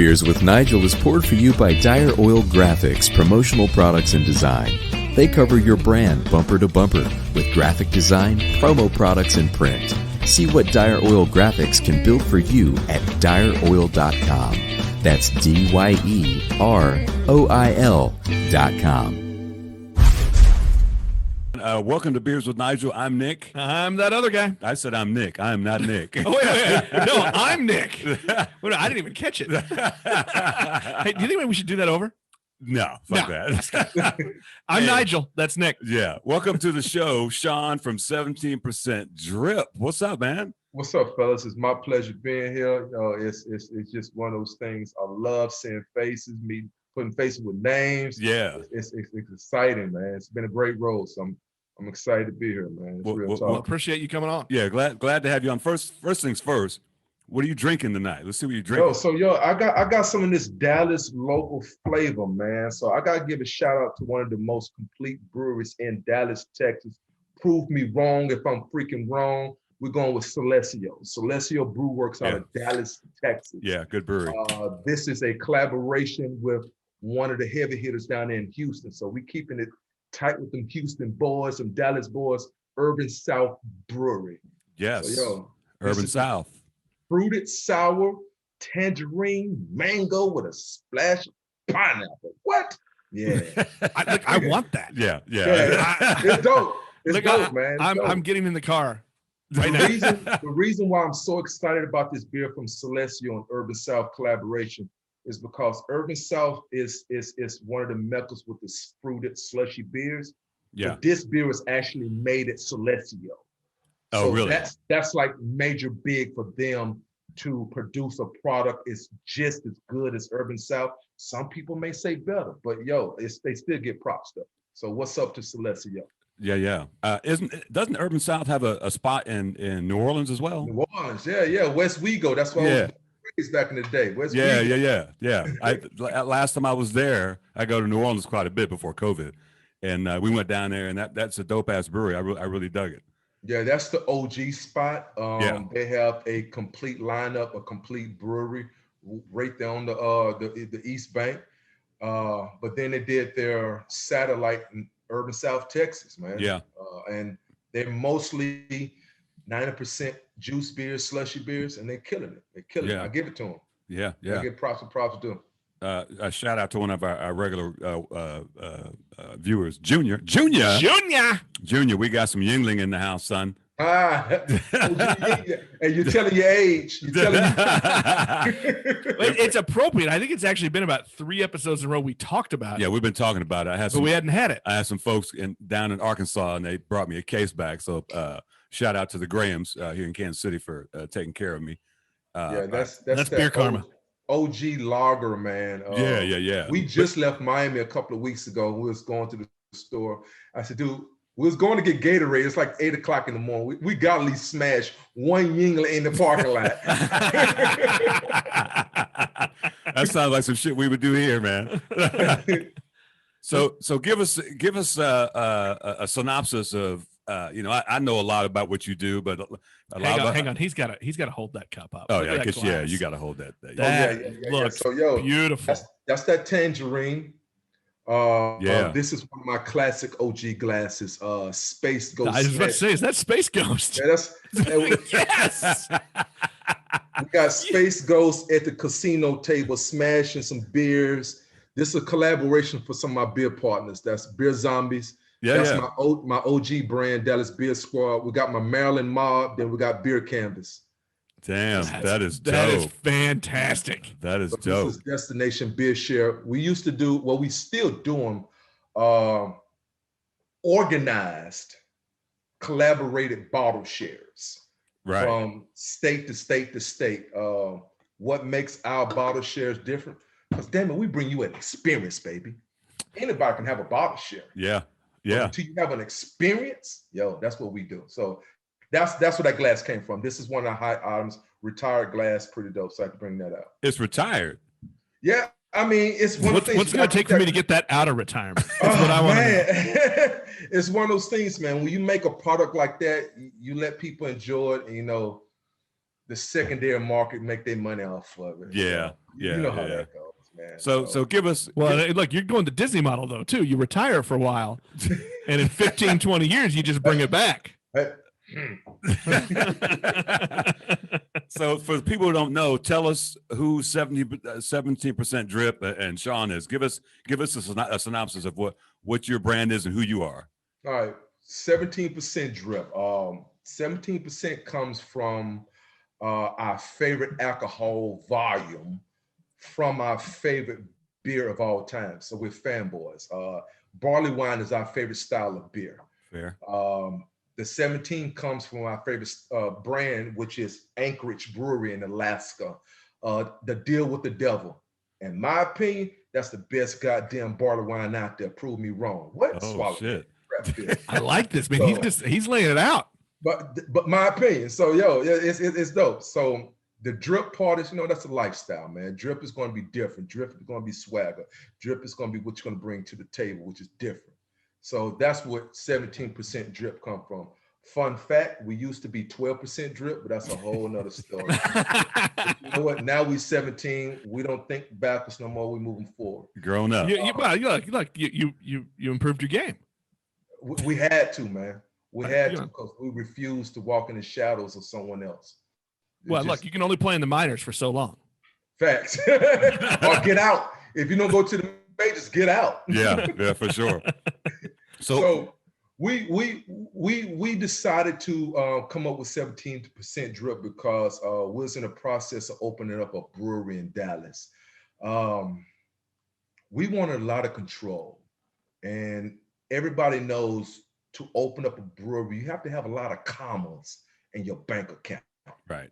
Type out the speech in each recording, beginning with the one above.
Beers with Nigel is poured for you by Dire Oil Graphics, promotional products and design. They cover your brand bumper to bumper with graphic design, promo products, and print. See what Dire Oil Graphics can build for you at direoil.com. That's DYEROIL.com. Welcome to Beers with Nigel. I'm Nick. I'm that other guy. I said I'm Nick. I am not Nick. Oh, wait. No, I'm Nick. I didn't even catch it. Hey, do you think we should do that over? No, fuck that. I'm Nigel. That's Nick. Yeah. Welcome to the show, Sean from 17% Drip. What's up, man? What's up, fellas? It's my pleasure being here. It's just one of those things. I love seeing faces, putting faces with names. Yeah. It's exciting, man. It's been a great road, so I'm excited to be here, man. It's real talk. Well, appreciate you coming on. Yeah, glad to have you on. First things first. What are you drinking tonight? Let's see what you're drinking. I got some of this Dallas local flavor, man. So I gotta give a shout out to one of the most complete breweries in Dallas, Texas. Prove me wrong if I'm freaking wrong. We're going with Celestial Brewworks out of Dallas, Texas. Yeah, good brewery. This is a collaboration with one of the heavy hitters down there in Houston. So we're keeping it tight with them Houston boys, some Dallas boys, Urban South Brewery. Yes, So, Urban South. Fruited, sour, tangerine, mango with a splash of pineapple. What? Yeah. I want that. Yeah. It's dope. It's dope, man. I'm getting in the car right now. The reason why I'm so excited about this beer from Celestial and Urban South collaboration is because Urban South is one of the meccas with the fruited slushy beers. Yeah. But this beer was actually made at Celestial. Oh, so really? That's like major big for them to produce a product is just as good as Urban South. Some people may say better, but they still get props though. So what's up to Celestial? Yeah. Doesn't Urban South have a spot in New Orleans as well? New Orleans, yeah. West Wego. That's why I was back in the day. West Wego. Yeah. Last time I was there, I go to New Orleans quite a bit before COVID, and we went down there, and that's a dope ass brewery. I really dug it. Yeah, that's the OG spot. They have a complete lineup, a complete brewery right there on the East Bank. But then they did their satellite in Urban South Texas, man. Yeah. And they're mostly 90% juice beers, slushy beers, and they're killing it. They're killing it. I give it to them. Yeah. I give props to them. A shout out to one of our regular viewers, Junior. We got some Yuengling in the house, son. And you're telling your age. It's appropriate. I think it's actually been about 3 episodes in a row we talked about it. Yeah, we've been talking about it. But we hadn't had it. I had some folks down in Arkansas, and they brought me a case back. So shout out to the Grahams here in Kansas City for taking care of me. That's beer karma. OG lager, man. Yeah. We just left Miami a couple of weeks ago. We was going to the store. I said, dude, we was going to get Gatorade. It's like 8 o'clock in the morning. We got to at least smash one Yuengling in the parking lot. That sounds like some shit we would do here, man. So give us a synopsis of I know a lot about what you do, but hang on. He's got to hold that cup up. Oh yeah, I guess you got to hold that. Looks so, beautiful. That's that tangerine. This is one of my classic OG glasses. Space Ghost. I was about to say, is that Space Ghost? Yeah, Yes. We got Space Ghost at the casino table smashing some beers. This is a collaboration for some of my beer partners. That's Beer Zombies. That's my OG brand, Dallas Beer Squad. We got my Maryland Mob. Then we got Beer Canvas. Damn, that is dope. That is fantastic. That is dope. This is Destination Beer Share. We used to do, we still do them, organized, collaborated bottle shares. Right. From state to state to state. What makes our bottle shares different? Because damn it, we bring you an experience, baby. Anybody can have a bottle share. Yeah. But until you have an experience, that's what we do. So that's where that glass came from. This is one of the high items, retired glass, pretty dope. So I can bring that out. It's retired. Yeah, I mean, it's one of the things. What's it going to take for me to get that out of retirement? That's what I want to know. It's one of those things, man. When you make a product like that, you let people enjoy it. And, the secondary market make their money off of it. Yeah. Yeah, you know how that goes, man. So give us. Look, you're going the Disney model though too. You retire for a while, and in 15, 20 years, you just bring it back. So for the people who don't know, tell us who 17% drip and Sean is. Give us a synopsis of what your brand is and who you are. All right, 17% drip. 17% comes from our favorite alcohol volume from our favorite beer of all time. So we're fanboys. Barley wine is our favorite style of beer. Fair. The 17 comes from our favorite brand, which is Anchorage Brewery in Alaska. The Deal with the Devil. In my opinion, that's the best goddamn barley wine out there. Prove me wrong. What? Oh, shit. I like this, man. So, he's laying it out. But my opinion. So it's dope. So the drip part is, that's a lifestyle, man. Drip is going to be different. Drip is going to be swagger. Drip is going to be what you're going to bring to the table, which is different. So that's what 17% drip come from. Fun fact, we used to be 12% drip, but that's a whole nother story. You know what? Now we 17. We don't think backwards no more. We're moving forward. Grown up. You improved your game. We had to, man. We had to, because we refused to walk in the shadows of someone else. Look, you can only play in the minors for so long. Facts. Or get out. If you don't go to the majors, get out. Yeah, for sure. So we decided to come up with 17% drip because we was in the process of opening up a brewery in Dallas. We wanted a lot of control, and everybody knows to open up a brewery, you have to have a lot of commas in your bank account. Right.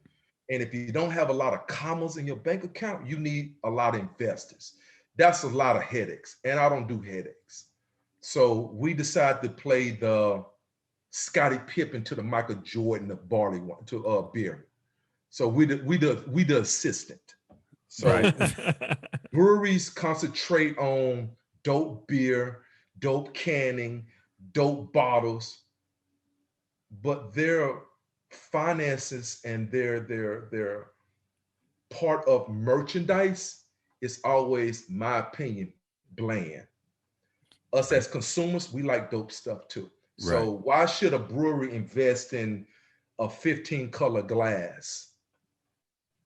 And if you don't have a lot of commas in your bank account, you need a lot of investors. That's a lot of headaches, and I don't do headaches. So we decided to play the Scottie Pippen to the Michael Jordan of barley wine to beer. So we the assistant. So right. Breweries concentrate on dope beer, dope canning, dope bottles, but their finances and their part of merchandise is always, my opinion, bland. Us as consumers, we like dope stuff too. So right. Why should a brewery invest in a 15-color glass,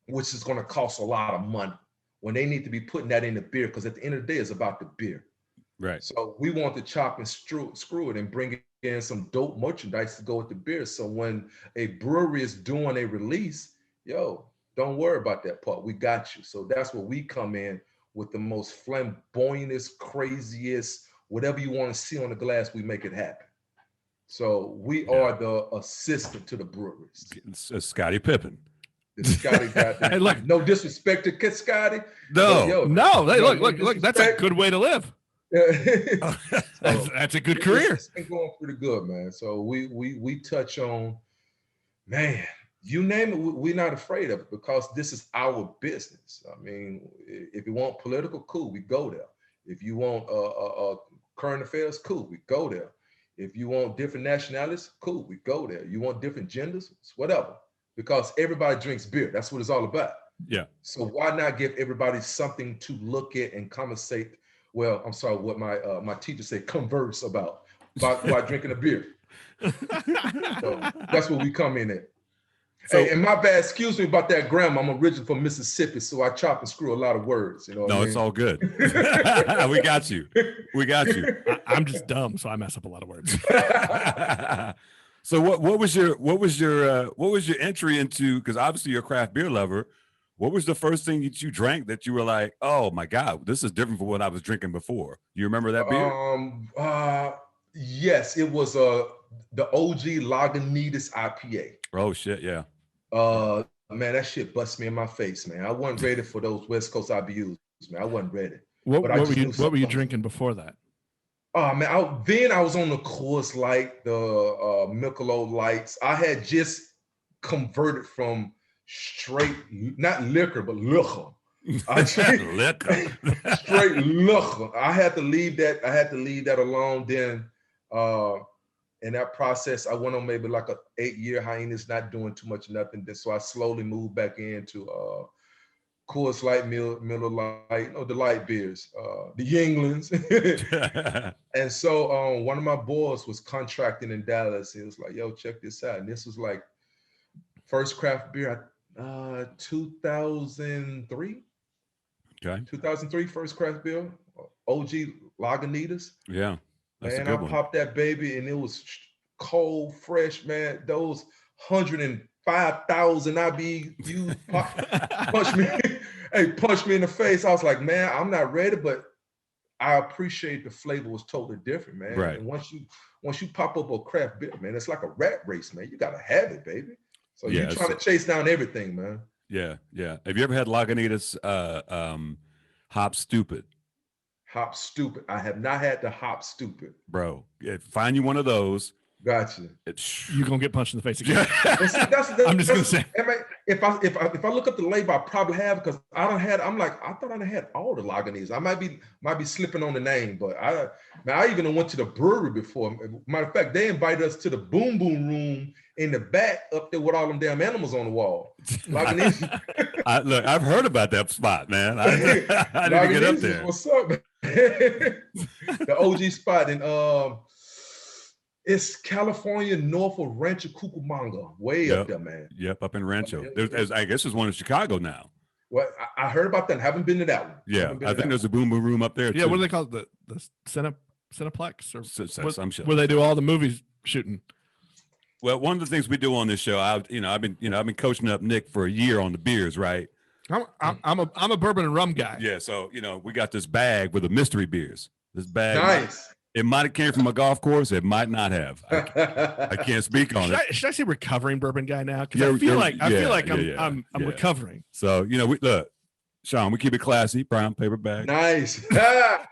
which is going to cost a lot of money, when they need to be putting that in the beer? Because at the end of the day, it's about the beer. Right. So we want to chop and screw it and bring in some dope merchandise to go with the beer. So when a brewery is doing a release, don't worry about that part. We got you. So that's where we come in with the most flamboyantest, craziest, whatever you want to see on the glass, we make it happen. So we are the assistant to the breweries. It's Scottie Pippen. Scottie got that. Hey, look, no disrespect to Scottie. No. Look. That's a good way to live. That's a good career. It's been going pretty good, man. So we touch on, man, you name it, we're not afraid of it because this is our business. I mean, if you want political, cool, we go there. If you want current affairs, cool, we go there. If you want different nationalities, cool, we go there. You want different genders, whatever, because everybody drinks beer. That's what it's all about. Yeah. So why not give everybody something to look at and conversate? Well, I'm sorry, what my teacher said, converse about while drinking a beer. So that's where we come in at. So, hey, and my bad, excuse me about that grammar. I'm originally from Mississippi, so I chop and screw a lot of words. You know. No, it's all good. We got you. I'm just dumb, so I mess up a lot of words. So what was your entry into? Because obviously you're a craft beer lover. What was the first thing that you drank that you were like, oh my God, this is different from what I was drinking before? You remember that beer? Yes, it was the OG Lagunitas IPA. Oh shit, yeah. Man, that shit bust me in my face, man. I wasn't ready for those West Coast IBUs, man. I wasn't ready. What were you drinking before that? Oh man, I was on the Coors Light, the Michelob Lights. I had just converted from straight, not liquor, but liquor. Liquor. Straight liquor. I had to leave that alone. Then in that process, I went on maybe like a 8-year hiatus, not doing too much nothing. Then so I slowly moved back into Coors Light, Miller Lite, the light beers, the Yuenglings. And so one of my boys was contracting in Dallas. He was like, yo, check this out. And this was like first craft beer, 2003. Okay. 2003, first craft beer, OG Lagunitas. Yeah. That's Man, a I good one. popped that baby and it was cold, fresh, man. Those 105,000 IBUs punched me. Hey, punched me in the face. I was like, man, I'm not ready, but I appreciate the flavor was totally different, man. Right. And once you pop up a craft beer, man, it's like a rat race, man. You gotta have it, baby. So Yeah, you're trying to chase down everything, man. Yeah, yeah. Have you ever had Lagunitas Hop Stupid? Hop Stupid. I have not had the Hop Stupid. Bro, find you one of those. Gotcha. You're gonna get punched in the face again. Well, see, I'm just gonna say. If I look up the label, I probably have, because I thought I had all the Lagunitas. I might be slipping on the name, but I even went to the brewery before. Matter of fact, they invited us to the Boom Boom room in the back up there with all them damn animals on the wall. Lagunitas. Look, I've heard about that spot, man. I need to get up there. What's up, man? The OG spot in it's California, north of Rancho Cucamonga, way up there, man. Yep, up in Rancho. I guess there's one in Chicago now. Well, I heard about that. Haven't been to that one. Yeah, I think there's a Boom Boom room up there. Yeah, too. what do they call it? The Cineplex or Some shit where they do all the movies shooting. Well, one of the things we do on this show, I've been coaching up Nick for a year on the beers, right? I'm a bourbon and rum guy. Yeah, so we got this bag with the mystery beers. This bag, nice. It might have came from a golf course. It might not have. I can't speak on it. Should I say recovering bourbon guy now? Because I feel like I'm recovering. So we look, Sean. We keep it classy. Brown paper bag. Nice. By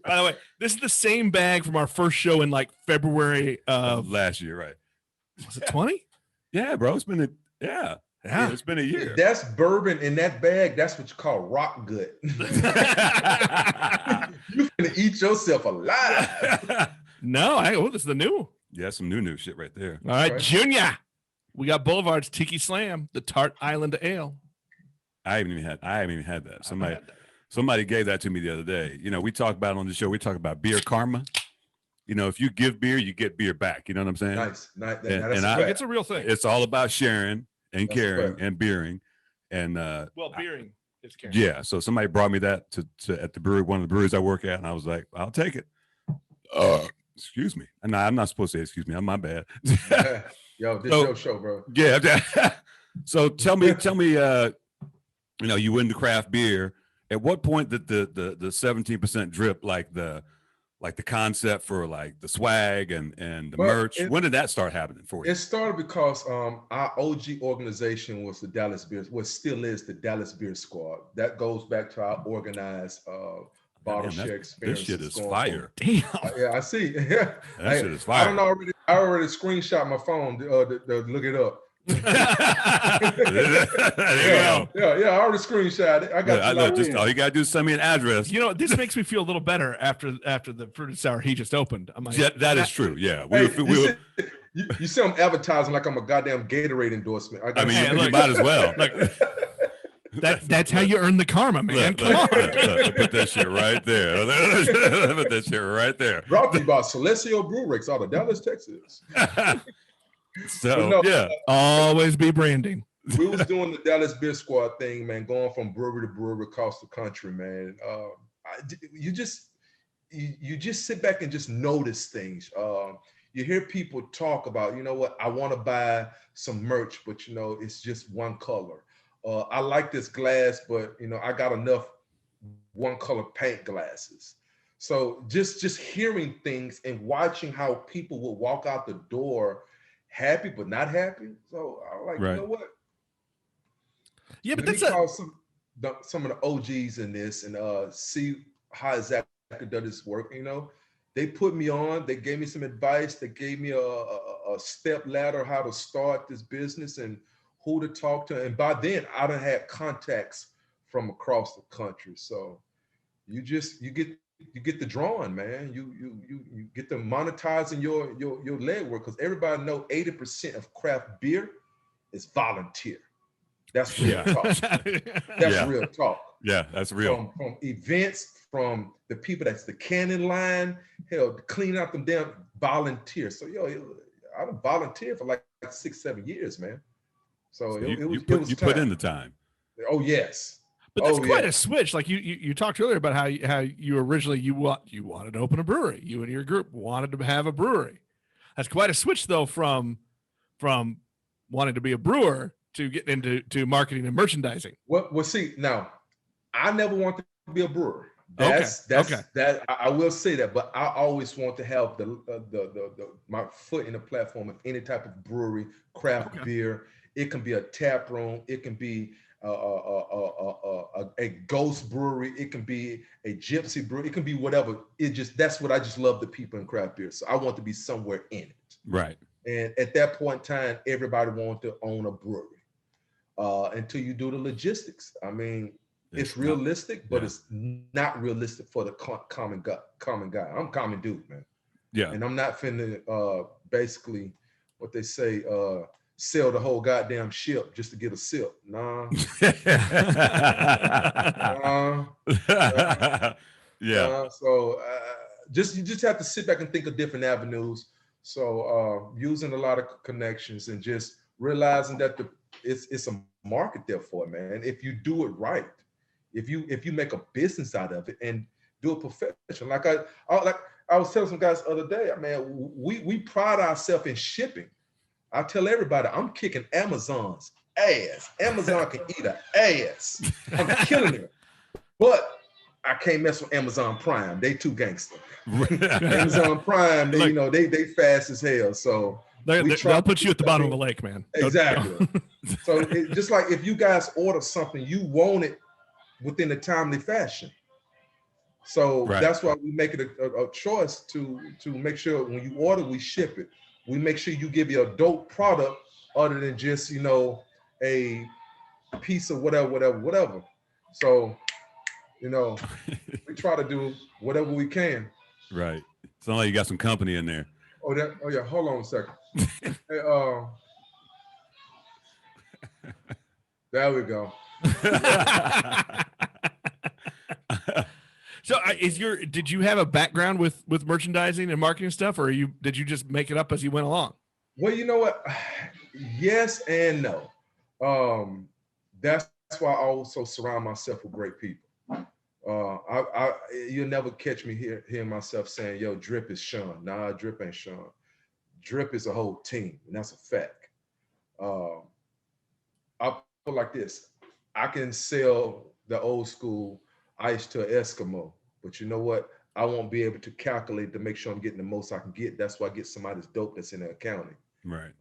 the way, this is the same bag from our first show in like February of last year, right? Was it 20? Yeah, bro. It's been it's been a year. That's bourbon in that bag. That's what you call rock good. You're gonna eat yourself alive. No, this is the new. Yeah, some new shit right there. All right, Junior. We got Boulevard's Tiki Slam, the Tart Island Ale. I haven't even had that. Somebody gave that to me the other day. We talk about on the show. We talk about beer karma. If you give beer, you get beer back. You know what I'm saying? Nice. It's a real thing. It's all about sharing and caring and beering. And beering is caring. Yeah. So somebody brought me that to at the brewery, one of the breweries I work at, and I was like, I'll take it. Excuse me. No, I'm not supposed to say excuse me. I'm my bad. Yo, this is your show, bro. Yeah. So tell me, you into craft beer. At what point did the 17% drip like the concept for like the swag and the merch? When did that start happening for you? It started because our OG organization was the Dallas Beer, what still is the Dallas Beer Squad. That goes back to our organized bottle share experience. This shit is fire. Damn. Yeah, I see. That shit is fire. I already screenshot my phone to look it up. There you go. Yeah, I already screenshot it. I got all you gotta do is send me an address. This makes me feel a little better after the fruit and sour he just opened. I'm like, that is true. Yeah, you see I'm advertising like I'm a goddamn Gatorade endorsement. You might as well. That's how you earn the karma, man. Come on. Put that shit right there. Put that shit right there. Brought to you by Celestial Brewworks out of Dallas, Texas. So always be branding. We was doing the Dallas Beer Squad thing, man, going from brewery to brewery across the country, man. You just sit back and just notice things. You hear people talk about, I want to buy some merch, but it's just one color. I like this glass, but I got enough one color paint glasses. So just hearing things and watching how people will walk out the door happy but not happy. So I'm like, right. You know what? Yeah, but Let me call some of the OGs in this and see how exactly does this work. They put me on. They gave me some advice. They gave me a step ladder how to start this business and who to talk to. And by then, I done had contacts from across the country. So you get the drawing, man. You get the monetizing your legwork, because everybody know 80% of craft beer is volunteer. That's real talk. That's real talk. Yeah, that's real. From events, from the people that's the canning line, hell, cleaning out them damn volunteers. So I done volunteered for like 6-7 years, man. So you put in the time. Oh yes. But that's quite a switch. Like you talked earlier about how you originally you wanted to open a brewery. You and your group wanted to have a brewery. That's quite a switch though from wanting to be a brewer to getting into marketing and merchandising. Well, see, now I never wanted to be a brewer. Okay. That I will say that, but I always want to have my foot in the platform of any type of brewery, craft beer. It can be a tap room. It can be a ghost brewery. It can be a gypsy brewery. It can be whatever. That's what I just love, the people in craft beer. So I want to be somewhere in it. Right. And at that point in time, everybody wanted to own a brewery until you do the logistics. I mean, it's realistic, but it's not realistic for the common guy. I'm a common dude, man. Yeah. And I'm not finna basically what they say, sell the whole goddamn ship just to get a sip. Nah. So you just have to sit back and think of different avenues. So using a lot of connections and just realizing that it's a market there for it, man. If you do it right, if you make a business out of it and do it professional, like I was telling some guys the other day, man, we pride ourselves in shipping. I tell everybody, I'm kicking Amazon's ass. Amazon can eat an ass. I'm killing it. But I can't mess with Amazon Prime. They too gangster. Amazon Prime, they fast as hell. So they'll put you at the bottom of the lake, man. Exactly. So just like if you guys order something, you want it within a timely fashion. So that's why we make it a choice to make sure when you order, we ship it. We make sure you give you a dope product other than just, a piece of whatever. So, we try to do whatever we can. Right. Sounds like you got some company in there. Oh yeah. Hold on a second. Hey, there we go. So did you have a background with merchandising and marketing stuff, or did you just make it up as you went along? Well, you know what? Yes and no. That's why I also surround myself with great people. You'll never catch me hearing myself saying, yo, Drip is Sean. Nah, Drip ain't Sean. Drip is a whole team, and that's a fact. I'll put it like this. I can sell the old school ice to an Eskimo, but you know what? I won't be able to calculate to make sure I'm getting the most I can get. That's why I get somebody that's dope that's in the accounting. Right.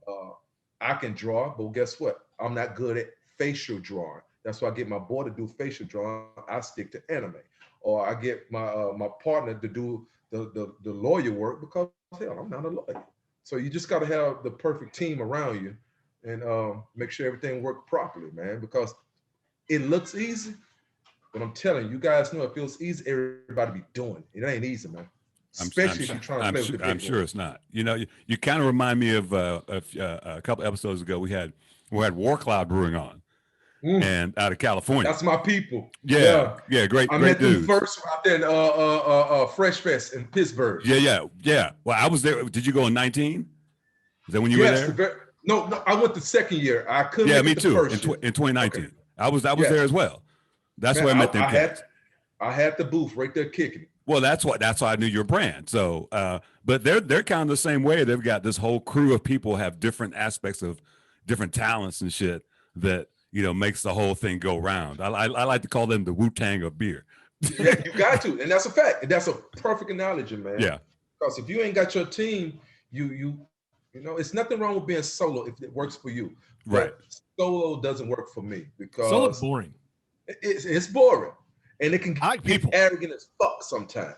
I can draw, but guess what? I'm not good at facial drawing. That's why I get my boy to do facial drawing. I stick to anime, or I get my partner to do the lawyer work because hell, I'm not a lawyer. So you just got to have the perfect team around you, and make sure everything works properly, man. Because it looks easy, but I'm telling you, guys know it feels easy. Everybody be doing it. It ain't easy, man. Especially if you're trying to play with the I'm sure it's not. You kind of remind me of a couple episodes ago. We had War Cloud Brewing on, and out of California. That's my people. Yeah, great. I met them first out there in Fresh Fest in Pittsburgh. Yeah. Well, I was there. Did you go in 19? Is that when you were there? No, I went the second year. I couldn't. Yeah, me too. First in 2019, okay. I was there as well. That's where I met them kids. I had the booth right there kicking. Well, that's why I knew your brand. So, but they're kind of the same way. They've got this whole crew of people have different aspects of different talents and shit that makes the whole thing go round. I like to call them the Wu-Tang of beer. Yeah, you got to, and that's a fact. And that's a perfect analogy, man. Yeah. Because if you ain't got your team, you it's nothing wrong with being solo if it works for you. Right. But solo doesn't work for me because solo's boring. It's boring. And it can get arrogant as fuck sometimes.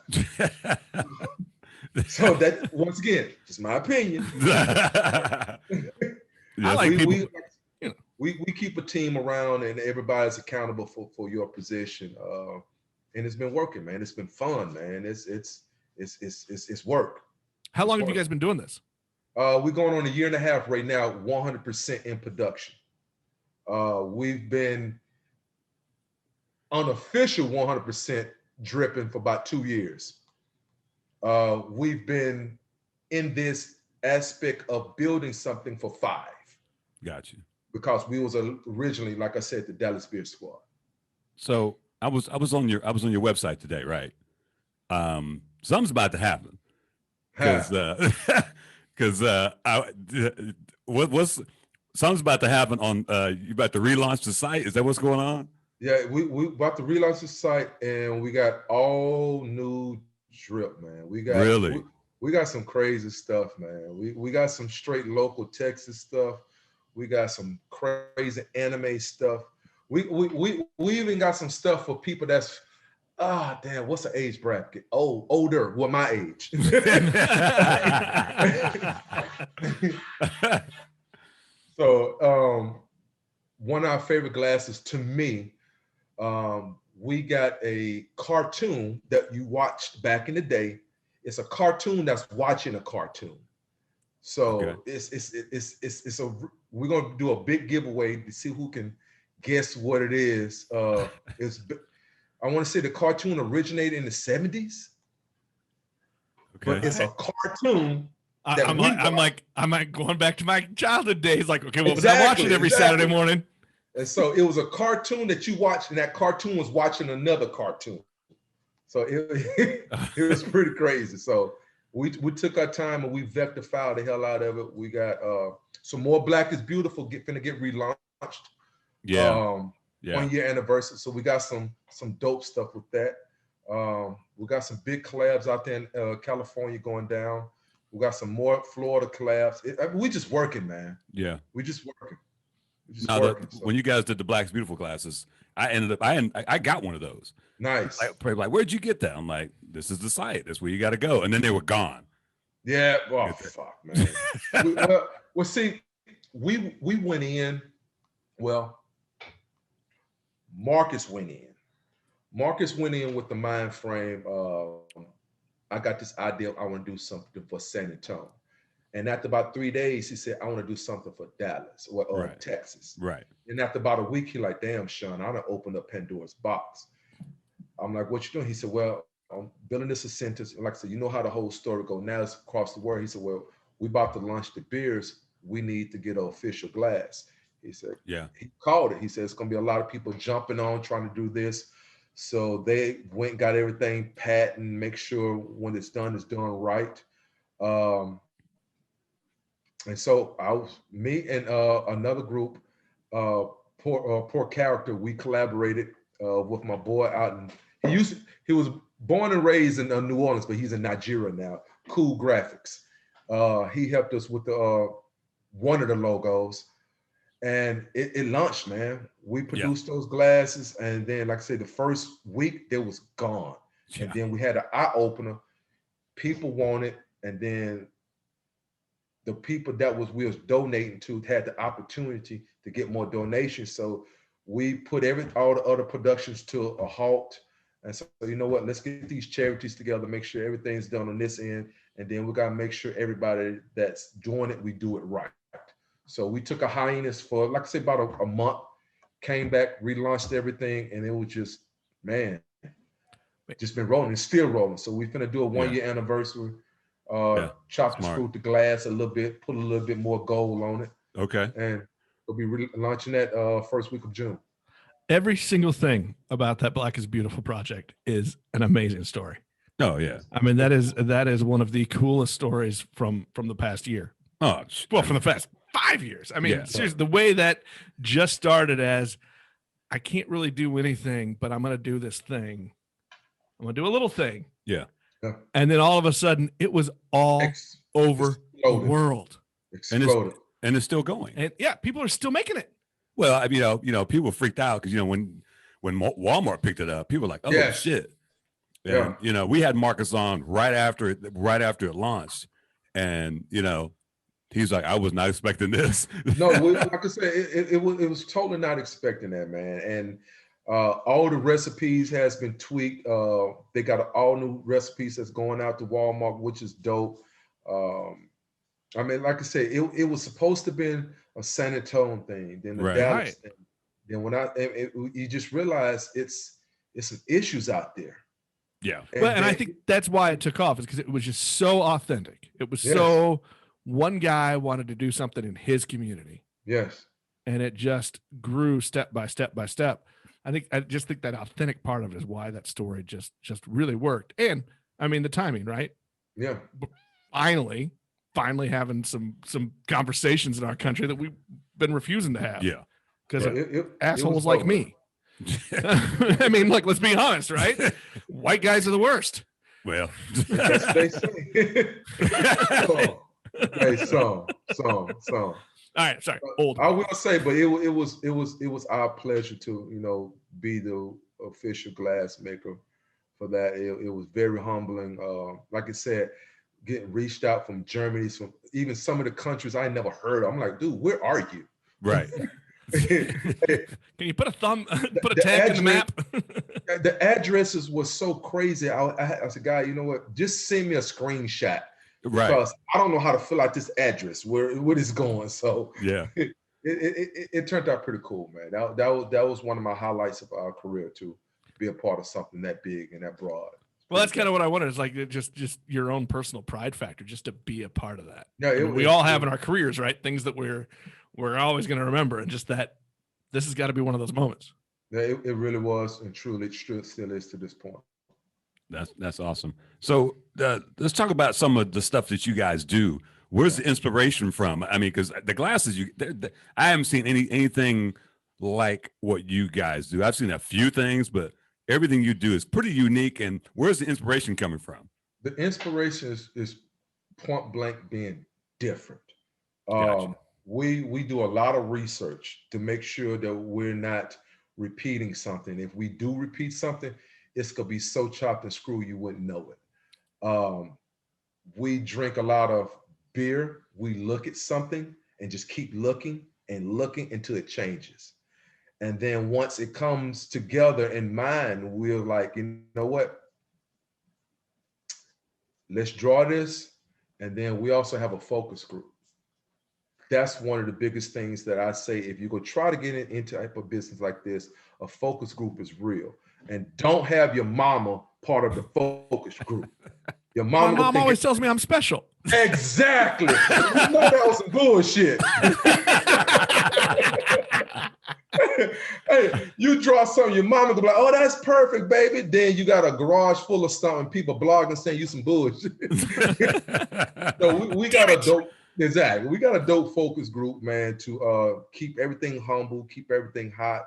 So that, once again, just my opinion. I like people. We keep a team around and everybody's accountable for your position. And it's been working, man. It's been fun, man. It's work. How long have you guys been doing this? We're going on 1.5 years right now, 100% in production. We've been unofficial 100% dripping for about 2 years. We've been in this aspect of building something for 5. Got you. Because we was originally, like I said, the Dallas Beer Squad. So I was on your website today, right? Something's about to happen because what's something's about to happen on you about to relaunch the site? Is that what's going on? Yeah, we about to relaunch the site, and we got all new drip, man. We got some crazy stuff, man. We got some straight local Texas stuff. We got some crazy anime stuff. We even got some stuff for people that's damn, what's the age bracket? Older, well, my age. So one of our favorite glasses to me, we got a cartoon that you watched back in the day. It's a cartoon that's watching a cartoon. So it's we're gonna do a big giveaway to see who can guess what it is. I want to say the cartoon originated in the 70s. Okay. But it's a cartoon. I'm like going back to my childhood days. Like, okay, well, I watch it every Saturday morning. And so it was a cartoon that you watched, and that cartoon was watching another cartoon. So it was pretty crazy. So we took our time and we vectified the hell out of it. We got some more Black is Beautiful finna get relaunched. Yeah. 1 year anniversary. So we got some dope stuff with that. We got some big collabs out there in California going down. We got some more Florida collabs. We just working, man. Yeah. We just working. When you guys did the Black's Beautiful classes, I got one of those. Nice. Like, where'd you get that? I'm like, this is the site. That's where you got to go. And then they were gone. Yeah. Oh, fuck, man. well, see, we went in, well, Marcus went in. Marcus went in with the mind frame. I got this idea. I want to do something for San Antonio. And after about 3 days, he said, I want to do something for Dallas or Texas. Right. And after about a week, he like, damn, Sean, I done opened up Pandora's box. I'm like, what you doing? He said, well, I'm building this a sentence. And like I said, you know how the whole story go. Now it's across the world. He said, well, we about to launch the beers. We need to get an official glass. He said, yeah. He called it. He said, it's going to be a lot of people jumping on, trying to do this. So they went and got everything pat and make sure when it's done right. And so me and another group, Poor Character, we collaborated with my boy out in, he was born and raised in New Orleans, but he's in Nigeria now, Cool Graphics. He helped us with one of the logos. And it launched, man. We produced those glasses, and then, like I said, the first week they was gone. Yeah. And then we had an eye opener. People wanted, and then the people that we was donating to had the opportunity to get more donations. So we put all the other productions to a halt. And so, you know what? Let's get these charities together, make sure everything's done on this end, and then we gotta make sure everybody that's doing it, we do it right. So we took a hiatus for, like I said, about a month, came back, relaunched everything, and it was just, man, just been rolling. It's still rolling. So we're gonna do a 1 year anniversary, chop and screw the glass a little bit, put a little bit more gold on it. Okay. And we'll be launching that first week of June. Every single thing about that Black is Beautiful project is an amazing story. Oh yeah. I mean, that is one of the coolest stories from the past year. Oh, well, from the past 5 years. I mean, seriously, the way that just started as, I can't really do anything, but I'm going to do this thing. I'm going to do a little thing. Yeah. And then all of a sudden, it was all over the world. Exploded. And it's still going. And people are still making it. Well, people freaked out because, when Walmart picked it up, people were like, oh, shit. And, we had Marcus on right after it launched. And, he's like, I was not expecting this. No, like I said, it was totally not expecting that, man. And all the recipes has been tweaked. They got all new recipes that's going out to Walmart, which is dope. I mean, like I said, it was supposed to be San Antonio thing, then the Right. Dallas thing. Then when you just realize it's some issues out there. Yeah. And I think that's why it took off, is because it was just so authentic. It was so, one guy wanted to do something in his community. Yes. And it just grew step by step by step. I just think that authentic part of it is why that story just really worked. And I mean, the timing, right? Yeah. Finally having some conversations in our country that we've been refusing to have. Yeah. Because assholes like me. I mean, look, let's be honest, right? White guys are the worst. Well, yes, they say. Some. All right, sorry. Old. I will say, but it was our pleasure to be the official glass maker for that. It was very humbling. Like I said, getting reached out from Germany, from even some of the countries I never heard of. I'm like, dude, where are you? Right. Can you put a tag in the map? The addresses was so crazy. I said, guy, you know what? Just send me a screenshot. Right. Because I don't know how to fill out this address, where it's going. So yeah, it turned out pretty cool, man. That was one of my highlights of our career, to be a part of something that big and that broad. Well, that's kind of what I wanted. Is like just your own personal pride factor, just to be a part of that. Yeah, we all have in our careers, right? Things that we're always going to remember, and just that this has got to be one of those moments. Yeah, it really was, and truly still is to this point. That's awesome. So let's talk about some of the stuff that you guys do. Where's the inspiration from? I mean, because the glasses, I haven't seen anything like what you guys do. I've seen a few things, but everything you do is pretty unique. And where's the inspiration coming from? The inspiration is point blank being different. Gotcha. We do a lot of research to make sure that we're not repeating something. If we do repeat something, it's gonna be so chopped and screwed you wouldn't know it. We drink a lot of beer. We look at something and just keep looking and looking until it changes. And then once it comes together in mind, we're like, you know what? Let's draw this. And then we also have a focus group. That's one of the biggest things that I say, if you go try to get into type of business like this, a focus group is real. And don't have your mama part of the focus group. Your mama, my mom always tells me I'm special. Exactly. You know that was some bullshit. Hey, you draw something, your mama go like, oh, that's perfect, baby. Then you got a garage full of something, people blogging saying you some bullshit. So we got a dope. Exactly. We got a dope focus group, man, to keep everything humble, keep everything hot.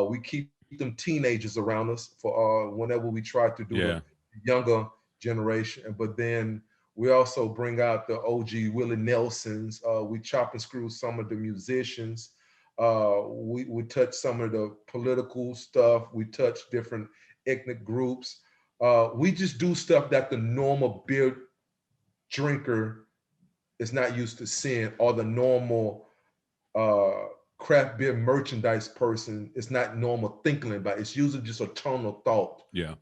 We keep them teenagers around us for whenever we try to do a younger generation. But then we also bring out the OG Willie Nelsons. We chop and screw some of the musicians. We touch some of the political stuff. We touch different ethnic groups. We just do stuff that the normal beer drinker is not used to seeing, or the normal craft beer merchandise person is not normal thinking about. It's usually just a tonal thought. Yeah.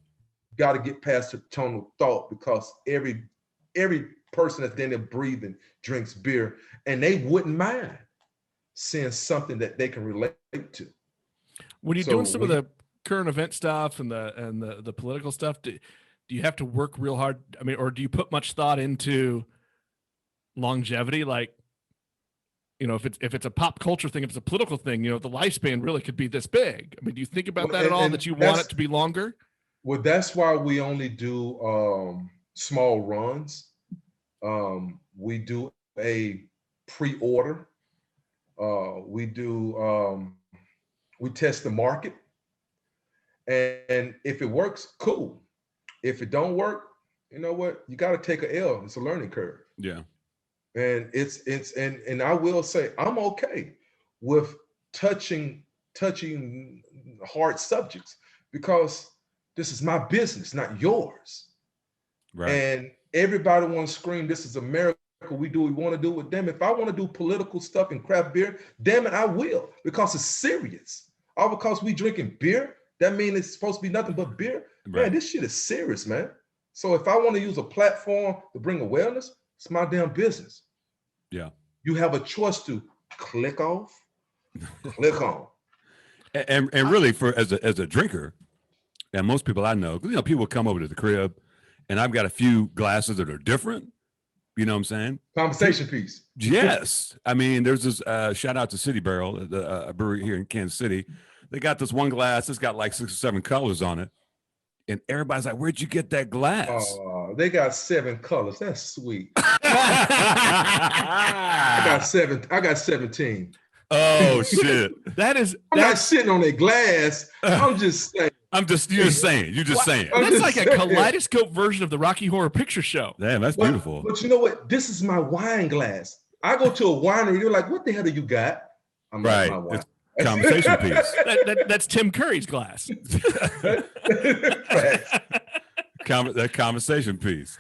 Got to get past the tonal thought, because every person that's in there breathing drinks beer, and they wouldn't mind seeing something that they can relate to. When you're doing some of the current event stuff and the political stuff, do you have to work real hard? I mean, or do you put much thought into longevity? Like, you know, if it's a pop culture thing, if it's a political thing, you know, the lifespan really could be this big. I mean, do you think about that at all, that you want it to be longer? Well, that's why we only do small runs. We do a pre-order. We test the market, and if it works, cool. If it don't work, you know what? You got to take an L. It's a learning curve. Yeah. And and I will say, I'm okay with touching hard subjects, because this is my business, not yours. Right. And everybody wants to scream, this is America. We do what we want to do with them. If I want to do political stuff in craft beer, damn it, I will, because it's serious. All because we drinking beer, that means it's supposed to be nothing but beer. Right. Man, this shit is serious, man. So if I want to use a platform to bring awareness, it's my damn business. Yeah. You have a choice to click off, click on. And really, for as a drinker, and most people I know, people come over to the crib, and I've got a few glasses that are different. You know what I'm saying? Conversation piece. Yes. I mean, there's this shout out to City Barrel, a brewery here in Kansas City. They got this one glass that's got like 6 or 7 colors on it. And everybody's like, where'd you get that glass? They got 7 colors. That's sweet. I got 17. Oh shit. That's not sitting on a glass. I'm just saying. You're saying. That's like a kaleidoscope version of the Rocky Horror Picture Show. Damn, that's beautiful. But you know what? This is my wine glass. I go to a winery, they're like, what the hell do you got? I'm right. Like, my wine. It's conversation piece. That's Tim Curry's glass. That conversation piece.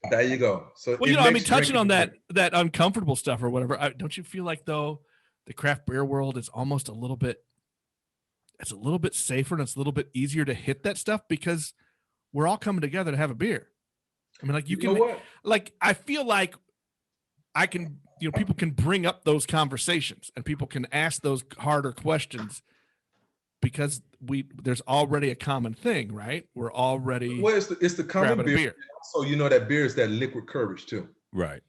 There you go. So well, touching on that uncomfortable stuff or whatever, don't you feel like though the craft beer world is almost a little bit safer and it's a little bit easier to hit that stuff because we're all coming together to have a beer. I mean, like you can, like I feel like I can, people can bring up those conversations and people can ask those harder questions because there's already a common thing, right? We're already it's the common beer. So that beer is that liquid courage too. Right.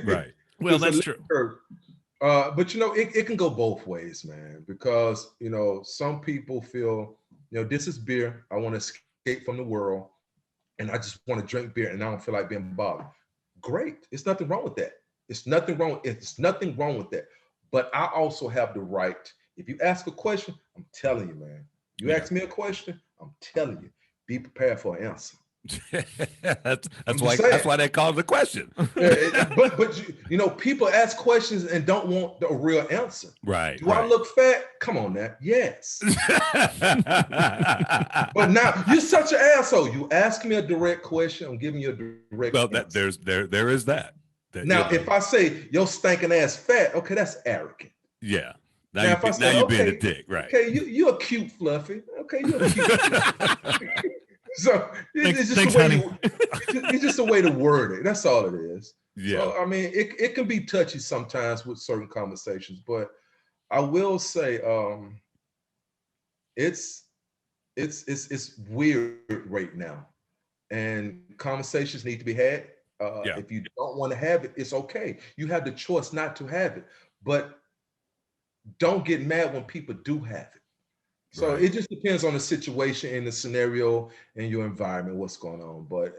Right. Well, that's true. But it can go both ways, man, because some people feel this is beer. I want to escape from the world and I just want to drink beer and I don't feel like being bothered. Great. It's nothing wrong with that. It's nothing wrong with that. But I also have the right. If you ask a question, I'm telling you, man. You ask me a question, I'm telling you, be prepared for an answer. that's why they call it a question. But people ask questions and don't want a real answer. Right. Do I look fat? Come on now. Yes. But now you're such an asshole. You ask me a direct question, I'm giving you a direct answer. There is that. Now, if I say your stinking ass fat, okay, that's arrogant. Yeah. Now you're being a dick, right? Okay, you're a cute fluffy. Okay, you're a cute. So it's just a way to word it. That's all it is. Yeah. So, I mean, it can be touchy sometimes with certain conversations, but I will say it's weird right now, and conversations need to be had. If you don't want to have it, it's okay. You have the choice not to have it, but don't get mad when people do have it. So It just depends on the situation and the scenario and your environment, what's going on. But,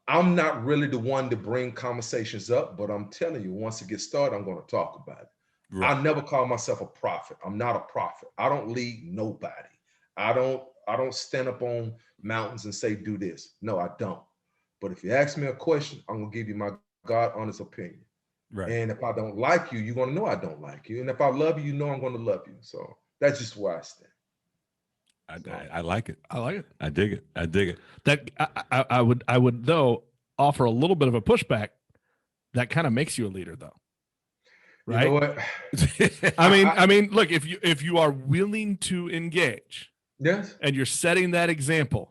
I'm not really the one to bring conversations up, but I'm telling you, once it gets started, I'm going to talk about it. Right. I never call myself a prophet. I'm not a prophet. I don't lead nobody. I don't stand up on mountains and say, do this. No, I don't. But if you ask me a question, I'm going to give you my God honest opinion. Right. And if I don't like you, you're going to know I don't like you. And if I love you, I'm going to love you. So that's just where I stand. I like it. I like it. I dig it. That I would though offer a little bit of a pushback. That kind of makes you a leader, though. Right? You know what? I mean, look, if you are willing to engage, yes, and you're setting that example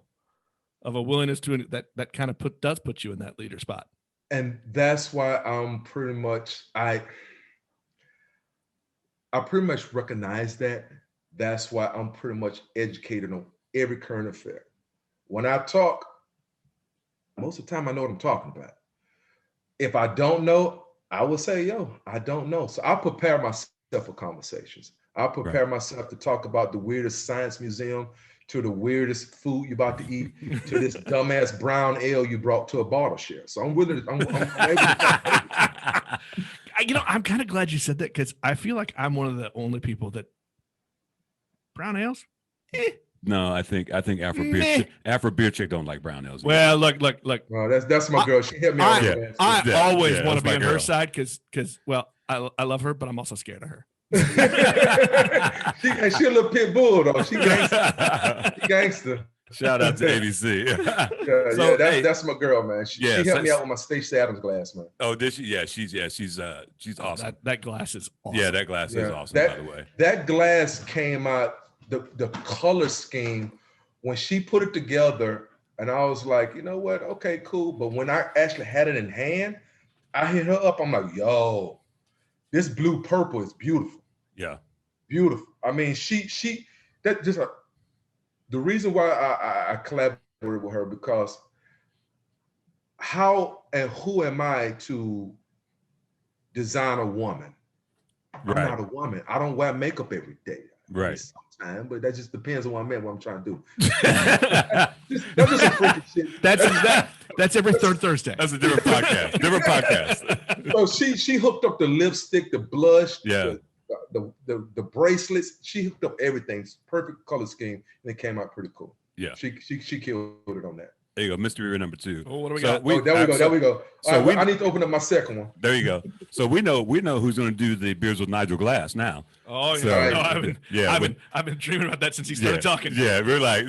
of a willingness to that kind of does put you in that leader spot. And that's why I'm pretty much I pretty much recognize that. That's why I'm pretty much educated on every current affair. When I talk, most of the time I know what I'm talking about. If I don't know, I will say, I don't know. So I prepare myself for conversations. I prepare myself to talk about the weirdest science museum, to the weirdest food you're about to eat, to this dumbass brown ale you brought to a bottle share. So I'm willing to, I'm able to talk. I'm kind of glad you said that because I feel like I'm one of the only people that brown ales. No, I think Afro beer chick don't like brown ales. Well, look. No, that's my girl. She hit me. I always want to be on her side because I love her, but I'm also scared of her. she a little pit bull though. She gangster. Shout out to ABC. That's my girl, man. She helped me out with my Stacey Adams glass, man. Oh, did she? Yeah, she's awesome. That glass is awesome. Yeah, that glass is awesome, by the way. That glass came out, the color scheme, when she put it together, and I was like, you know what? Okay, cool. But when I actually had it in hand, I hit her up. I'm like, yo, This blue purple is beautiful. Yeah. Beautiful. I mean, that just the reason why I collaborated with her, because how and who am I to design a woman? Right. I'm not a woman. I don't wear makeup every day. Right. Sometimes, but that just depends on what I'm trying to do. That's just some freaky shit. That's every third Thursday. That's a different podcast. Different podcast. So she hooked up the lipstick, the blush, yeah, the bracelets. She hooked up everything. Perfect color scheme, and it came out pretty cool. Yeah. She killed it on that. There you go, mystery beer number 2. Oh, what do we got? There we go. So I need to open up my second one. There you go. So we know who's going to do the beers with Nigel Glass now. Oh, so, I've been dreaming about that since he started talking. Yeah, we're like,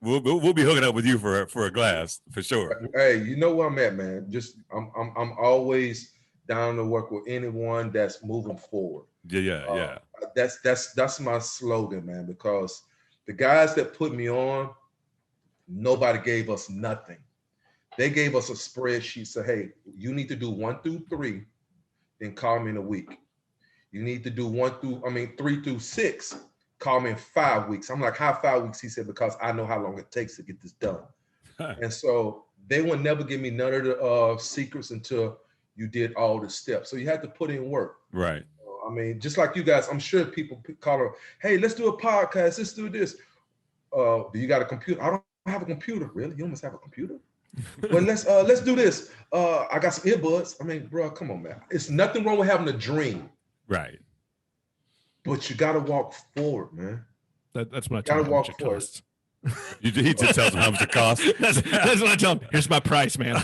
we'll be hooking up with you for a glass for sure. Hey, you know where I'm at, man. Just I'm always down to work with anyone that's moving forward. Yeah. That's my slogan, man. Because the guys that put me on, nobody gave us nothing. They gave us a spreadsheet. Said, hey, you need to do 1 through 3, then call me in a week. You need to do 3 through 6, call me in 5 weeks. I'm like, how 5 weeks? He said, because I know how long it takes to get this done. And so they would never give me none of the secrets until you did all the steps. So you had to put in work. Right. I mean, just like you guys, I'm sure people call her, hey, let's do a podcast. Let's do this. Do you got a computer? I don't have a computer. Really? You almost have a computer? Well, let's do this. I got some earbuds. I mean, bro, come on, man. It's nothing wrong with having a dream. Right. But you got to walk forward, man. That's what I tell him. Walk forward. He just tells them how much it costs. That's what I tell him. Here's my price, man.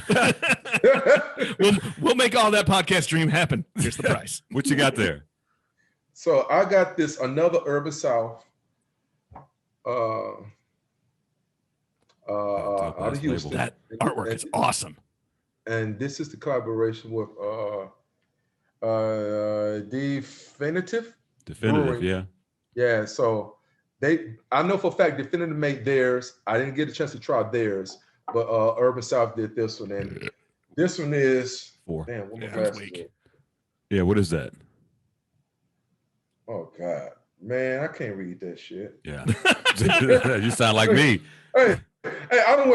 we'll make all that podcast dream happen. Here's the price. What you got there? So I got this another Urban South. Out of Houston. That artwork is awesome. And this is the collaboration with Definitive. Brewing. Yeah. Yeah. So I know for a fact Definitive made theirs. I didn't get a chance to try theirs, but Urban South did this one, and this one is 4. Damn, what yeah. What is that? Oh God, man, I can't read that shit. Yeah. You sound like me. Hey, I don't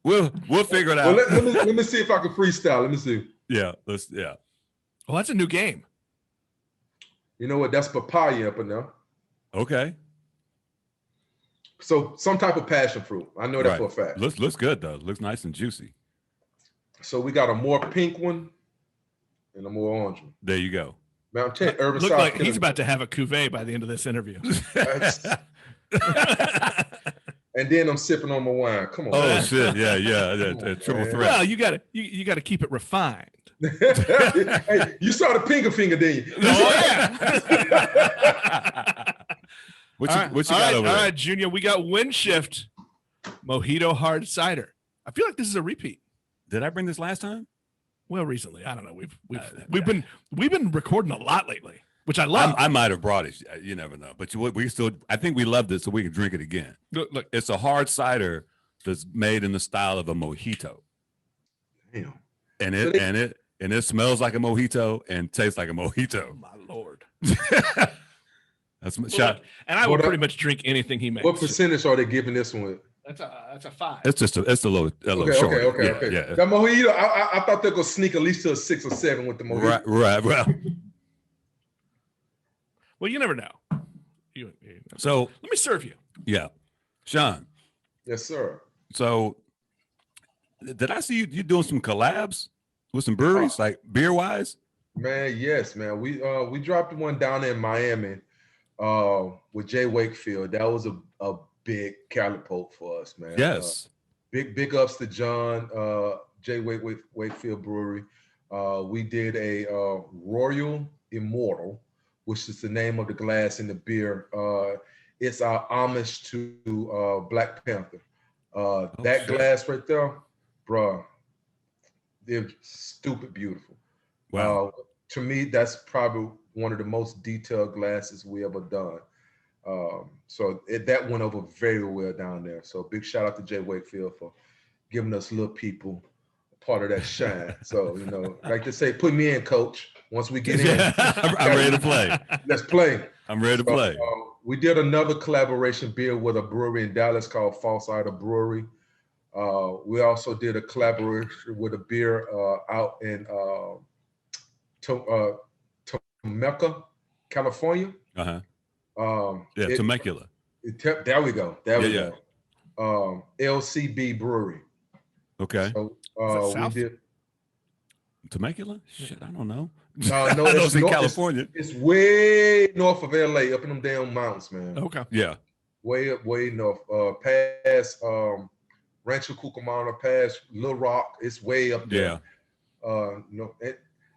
we'll figure it out. Well, let me see if I can freestyle. Let me see. Yeah. Well, that's a new game. You know what? That's papaya up in there. Okay. So some type of passion fruit. I know that for a fact. Looks good though. Looks nice and juicy. So we got a more pink one and a more orange one. There you go. Man, I'm telling you, Urban Look South like he's about to have a cuvee by the end of this interview. And then I'm sipping on my wine. Come on. Oh man. shit! Yeah. Triple threat. Well, you got to keep it refined. Hey, you saw the pinker finger, didn't you? Oh yeah. What you got over there? All right, Junior. We got Windshift Mojito Hard Cider. I feel like this is a repeat. Did I bring this last time? Well, recently, I don't know. We've been recording a lot lately, which I love. I might have brought it. You never know. But we still. I think we loved it, so we can drink it again. Look, it's a hard cider that's made in the style of a mojito. Damn. And it smells like a mojito and tastes like a mojito. Oh, my Lord. That's my shot. And I will pretty much drink anything he makes. What percentage are they giving this one with? That's a 5. It's a little short. Okay. Yeah. That mojito, I thought they're gonna sneak at least to a 6 or 7 with the mojito. Right. Well, you never know. So let me serve you. Yeah, Sean. Yes, sir. So did I see you doing some collabs with some breweries, like beer wise? Man, yes, man. We dropped one down in Miami with Jay Wakefield. That was a big catapult for us, man. Yes. Big ups to John, Jay Wakefield Brewery. We did a Royal Immortal, which is the name of the glass in the beer. It's our homage to Black Panther. That glass right there, bro, they're stupid beautiful. Wow. To me, that's probably one of the most detailed glasses we ever done. So that went over very well down there. So big shout out to Jay Wakefield for giving us little people part of that shine. So, you know, like to say, put me in, coach. Once we get in, I'm ready to play. Let's play. I'm ready to play. We did another collaboration beer with a brewery in Dallas called Cider Brewery. We also did a collaboration with a beer out in Temecula, California. Temecula. There we go. There we go. LCB Brewery. Okay. So we did Temecula? Shit, I don't know. No, it's in California. It's way north of LA, up in them damn mountains, man. Okay. Yeah. Way up, way north. Past Rancho Cucamonga, past Little Rock. It's way up there. Yeah.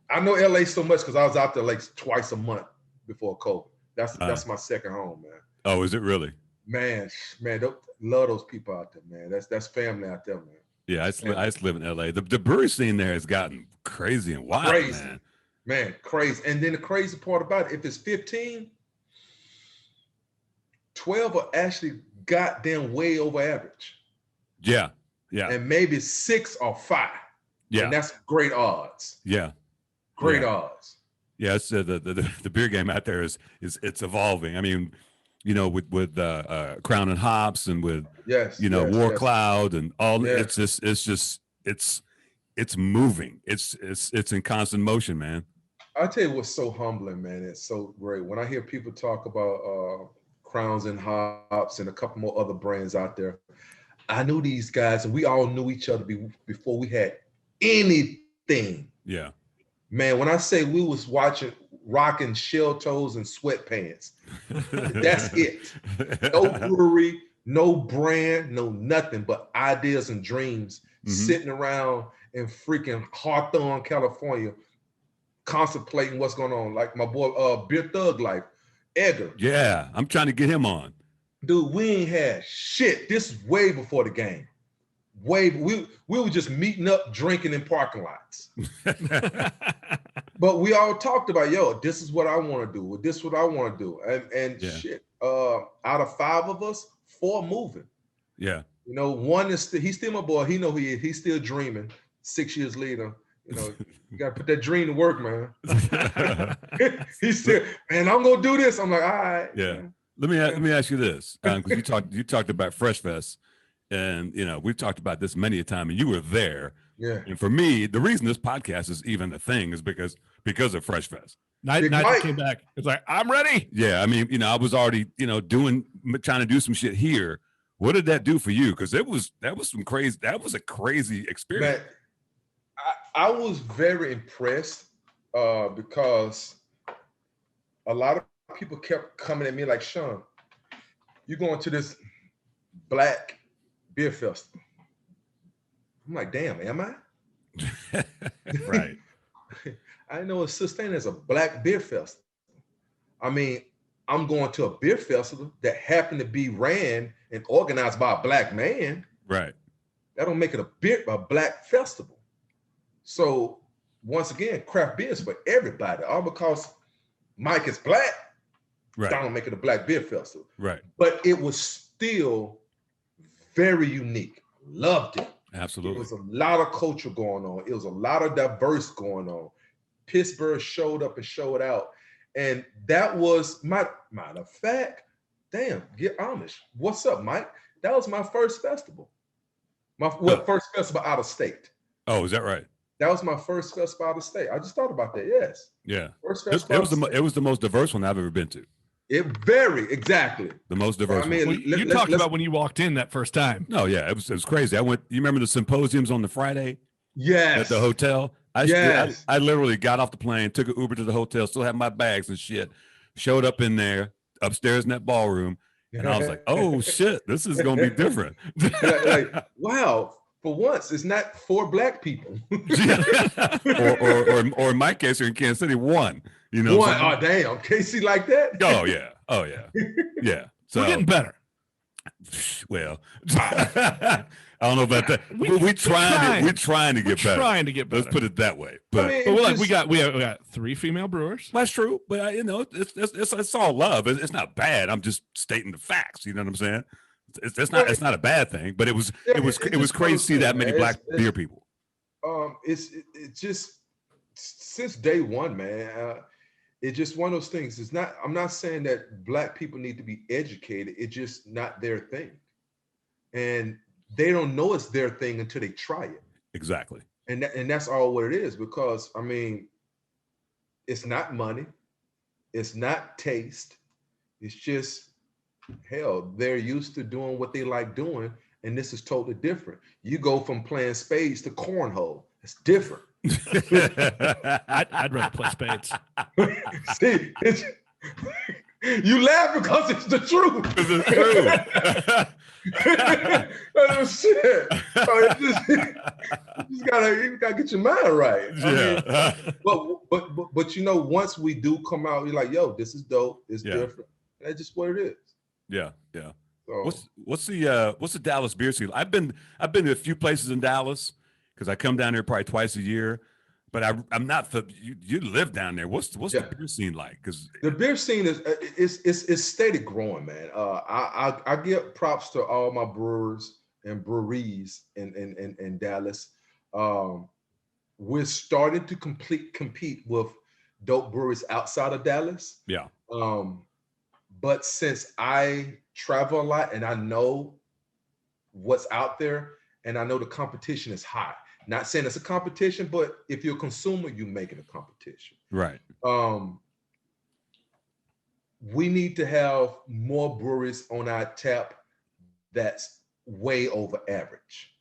I know LA so much because I was out there like twice a month before COVID. That's my second home, man. Oh, is it really? Man, love those people out there, man. That's family out there, man. Yeah, I used to live in LA. The brewery scene there has gotten crazy and wild, man. Crazy. And then the crazy part about it, if it's 15, 12 are actually goddamn way over average. Yeah. And maybe 6 or 5. Yeah. And that's great odds. Yeah. Great odds. Yeah, it's the beer game out there is it's evolving. I mean, you know, with Crown and Hops and with War Cloud and all. It's moving. It's in constant motion, man. I'll tell you what's so humbling, man. It's so great when I hear people talk about Crowns and Hops and a couple more other brands out there. I knew these guys, and we all knew each other before we had anything. Yeah. Man, when I say we was rocking shell toes and sweatpants, that's it. No brewery, no brand, no nothing but ideas and dreams sitting around in freaking Hawthorne, California, contemplating what's going on. Like my boy, Beer Thug Life, Edgar. Yeah, I'm trying to get him on. Dude, we ain't had shit. This is way before the game. We were just meeting up, drinking in parking lots. But we all talked about, this is what I want to do. This is what I want to do. And shit, out of 5 of us, 4 moving. Yeah. You know, one is he's still my boy. He know he is. He's still dreaming. 6 years later, you know, you got to put that dream to work, man. He's still, man, I'm going to do this. I'm like, all right. Yeah. Let me ask you this. Because you talked about Fresh Fest. And, you know, we've talked about this many a time, and you were there. Yeah. And for me, the reason this podcast is even a thing is because of Fresh Fest. Nigel came back. It's like, I'm ready. Yeah. I mean, you know, I was already, you know, trying to do some shit here. What did that do for you? Because that was a crazy experience. Man, I was very impressed because a lot of people kept coming at me like, Sean, you're going to this black beer festival. I'm like, damn, am I? Right. I know it's sustained as a black beer festival. I mean, I'm going to a beer festival that happened to be ran and organized by a black man. Right. That don't make it a black festival. So once again, craft beer is for everybody. All because Mike is black, that don't make it a black beer festival. Right. But it was still very unique. Loved it. Absolutely. It was a lot of culture going on. It was a lot of diverse going on. Pittsburgh showed up and showed out. And that was matter of fact, damn, get Amish. What's up, Mike? That was my first festival. First festival out of state. Oh, is that right? That was my first festival out of state. I just thought about that. Yes. Yeah. First festival. It was the most diverse one I've ever been to. Exactly. The most diverse. I mean, you talked about when you walked in that first time. No, yeah, it was crazy. You remember the symposiums on the Friday? Yes. At the hotel? I literally got off the plane, took an Uber to the hotel, still had my bags and shit, showed up in there, upstairs in that ballroom, and I was like, oh shit, this is gonna be different. like, wow, for once, it's not 4 black people. or in my case here in Kansas City, 1. You know, one. Oh damn, KC like that? Oh yeah. Yeah. So we're getting better. Well, I don't know about that. We're trying to get better. Trying to get better. Let's put it that way. But, I mean, we got 3 female brewers. That's true. But you know, it's all love. It's not bad. I'm just stating the facts. You know what I'm saying? It's not a bad thing. But it was crazy to see that many black beer people. It's just since day one, man. It's just one of those things. It's not. I'm not saying that Black people need to be educated. It's just not their thing, and they don't know it's their thing until they try it. Exactly. And that's all what it is. Because I mean, it's not money, it's not taste. It's just hell. They're used to doing what they like doing, and this is totally different. You go from playing spades to cornhole. It's different. I'd rather play spades. See, you laugh because it's the truth. It's true. Oh, shit. Oh, you gotta get your mind right. Yeah. But you know, once we do come out, you're like, yo, this is dope. It's different. That's just what it is. Yeah, yeah. So, What's the Dallas beer scene? I've been to a few places in Dallas because I come down here probably twice a year, but I'm not you live down there. What's the beer scene like? Because the beer scene is steady growing, man. I give props to all my brewers and breweries in Dallas. We're starting to compete with dope breweries outside of Dallas. Yeah. But since I travel a lot and I know what's out there and I know the competition is high, not saying it's a competition, but if you're a consumer, you make it a competition. Right. We need to have more breweries on our tap that's way over average.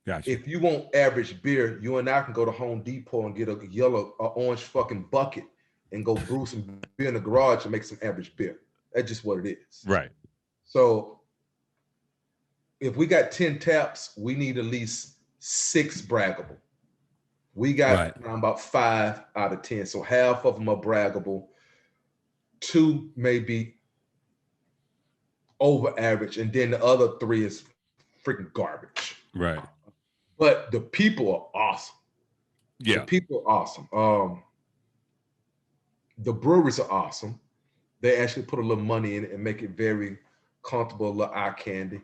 Gotcha. If you want average beer, you and I can go to Home Depot and get a orange fucking bucket and go brew some beer in the garage and make some average beer. That's just what it is. Right. So if we got 10 taps, we need at least 6 braggable. We got about 5 out of 10. So half of them are braggable. 2 may be over average. And then the other 3 is freaking garbage. Right. But the people are awesome. Yeah. The people are awesome. The breweries are awesome. They actually put a little money in it and make it very comfortable, a little eye candy.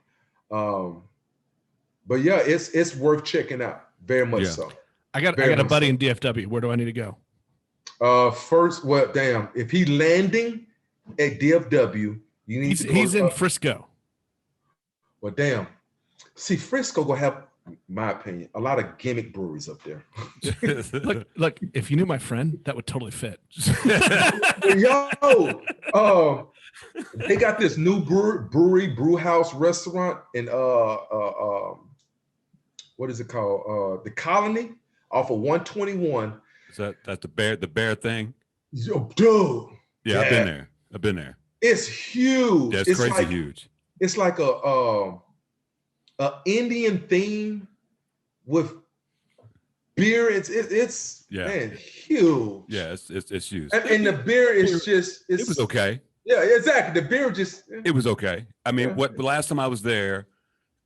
But yeah, it's worth checking out. Very much so. I got a buddy in DFW. Where do I need to go? First, well, damn, if he's landing at DFW, you need to go. He's in Frisco. Well, damn. See, Frisco gonna have, my opinion, a lot of gimmick breweries up there. look, if you knew my friend, that would totally fit. Yo, they got this new brew house restaurant in what is it called? The Colony off of 121. Is that's the bear thing? Yo, dude. Yeah, I've been there. It's huge. Yeah, it's crazy huge. It's like a Indian theme with beer. It's man, huge. Yeah, it's huge. And the beer is just it was okay. Yeah, exactly. The beer just it was okay. I mean, the last time I was there,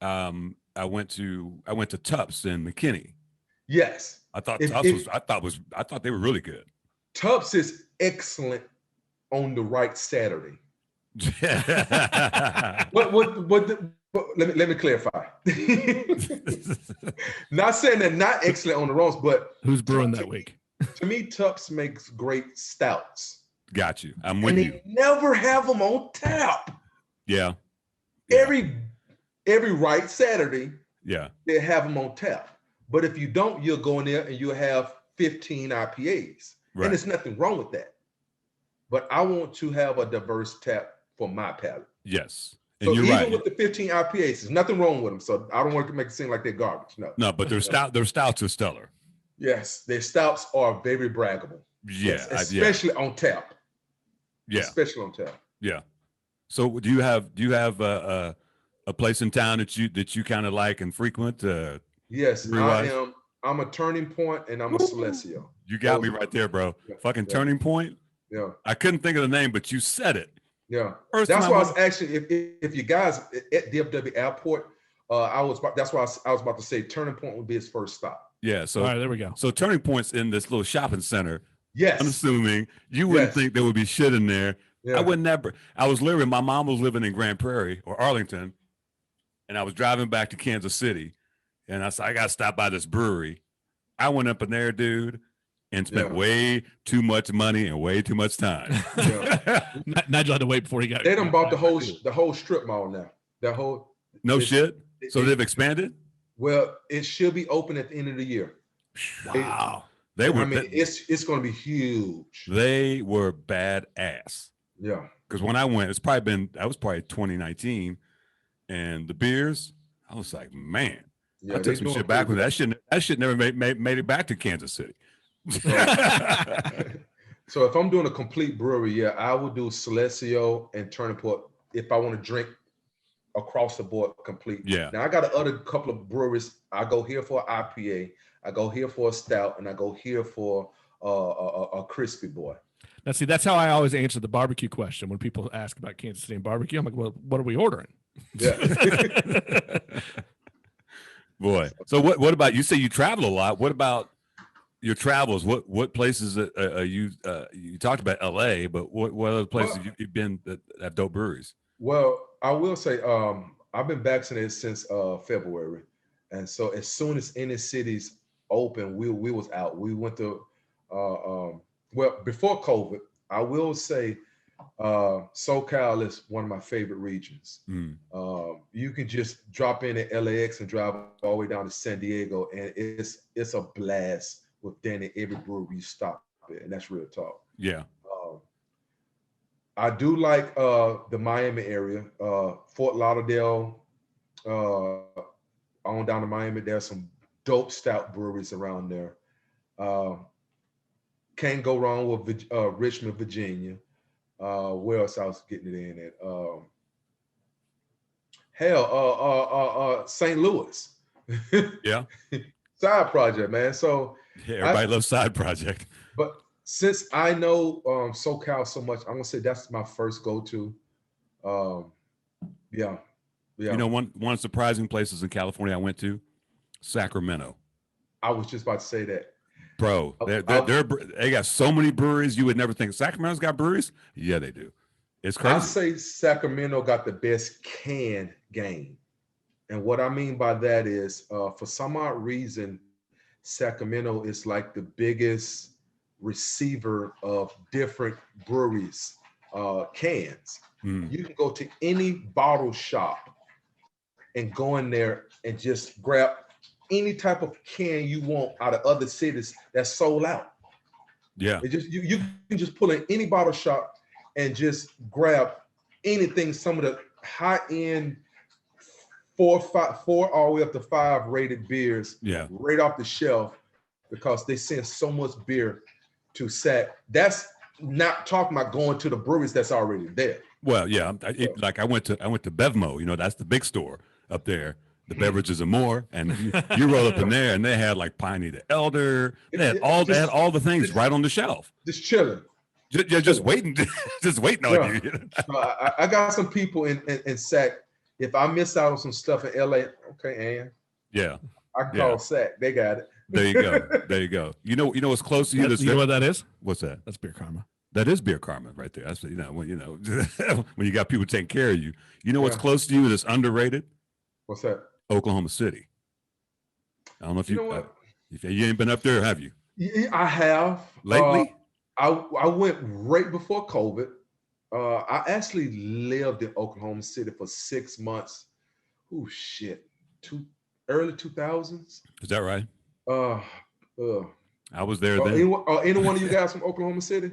I went to Tupps in McKinney. Yes. I thought I thought they were really good. Tupps is excellent on the right Saturday. Let me clarify. Not saying they're not excellent on the roads, but who's brewing that week? To me, Tupps makes great stouts. Got you. I'm with you. They never have them on tap. Yeah. Every right Saturday, they have them on tap. But if you don't, you'll go in there and you'll have 15 IPAs. Right. And there's nothing wrong with that. But I want to have a diverse tap for my palate. Yes. And so you're even right. with the 15 IPAs, there's nothing wrong with them. So I don't want to make it seem like they're garbage. No, but their stouts are stellar. Yes, their stouts are very braggable. Yeah, yes, especially on tap. Yeah, especially on tap. Yeah. So do you have a place in town that you kind of like and frequent? Yes, I am. I'm a Turning Point and I'm a Celesio. You got me right there, bro. Yeah. Fucking Turning Point. Yeah. I couldn't think of the name, but you said it. Yeah. That's why I was actually, if you guys at DFW Airport, that's why I was about to say Turning Point would be his first stop. Yeah. So all right, there we go. So Turning Point's in this little shopping center. Yes. I'm assuming you wouldn't think there would be shit in there. Yeah. My mom was living in Grand Prairie or Arlington, and I was driving back to Kansas City, and I said, I got to stop by this brewery. I went up in there, dude, and spent way too much money and way too much time. Nigel had to wait before he got. They done bought the whole strip mall now. That whole shit. So they've expanded. Well, it should be open at the end of the year. Wow. They were. I mean, it's going to be huge. They were badass. Yeah. Because when I went, that was probably 2019, and the beers, I was like, man, I took some shit back with that. That shit never made it back to Kansas City. So if I'm doing a complete brewery, I would do Celesio and Turniport if I want to drink across the board complete. Yeah. Now I got another couple of breweries. I go here for IPA, I go here for a stout, and I go here for a crispy boy. Now, see, that's how I always answer the barbecue question when people ask about Kansas City and barbecue. I'm like, well, what are we ordering? Yeah. Boy. So what about, you say you travel a lot. What about your travels? What places you talked about LA, but what other places you've been that have dope breweries? Well, I will say I've been vaccinated since February. And so as soon as any cities open, we was out. We went to well, before COVID, I will say SoCal is one of my favorite regions. You can just drop in at LAX and drive all the way down to San Diego, and it's a blast with Danny every brewery you stop at, and that's real talk. Yeah. I do like the Miami area, Fort Lauderdale, on down to Miami. There's some dope stout breweries around there. Can't go wrong with Richmond, Virginia. Where else I was getting it in at? St. Louis. Yeah. Side project, man. So yeah, everybody loves Side Project. But since I know SoCal so much, I'm gonna say that's my first go-to. Yeah. You know, one of the surprising places in California I went to, Sacramento. I was just about to say that. Bro, they got so many breweries you would never think. Sacramento's got breweries? Yeah, they do. It's crazy. I say Sacramento got the best can game. And what I mean by that is, for some odd reason, Sacramento is like the biggest receiver of different breweries, cans. You can go to any bottle shop and go in there and just grab any type of can you want out of other cities that's sold out. Yeah. It just you can just pull in any bottle shop and just grab anything, some of the high-end 4 all the way up to 5 rated beers, right off the shelf, because they send so much beer to Sac. That's not talking about going to the breweries that's already there. Well, yeah, like I went to Bevmo, you know, that's the big store up there. The beverages are more, and you roll up in there, and they had like Piney the Elder. They had all the things right on the shelf, just chilling, just waiting, just waiting on you. I got some people in Sac. If I miss out on some stuff in LA, okay, Ann. Yeah, I can call Sac. They got it. There you go. There you go. You know what's close to you? You know what that is? What's that? That's Beer Karma. That is Beer Karma right there. That's when when you got people taking care of you. You know what's close to you that's underrated? What's that? Oklahoma City. I don't know if you ain't been up there, have you? Yeah, I have. Lately? I went right before COVID. I actually lived in Oklahoma City for 6 months. Oh shit. Early 2000s. Is that right? I was there then. Any one of you guys from Oklahoma City?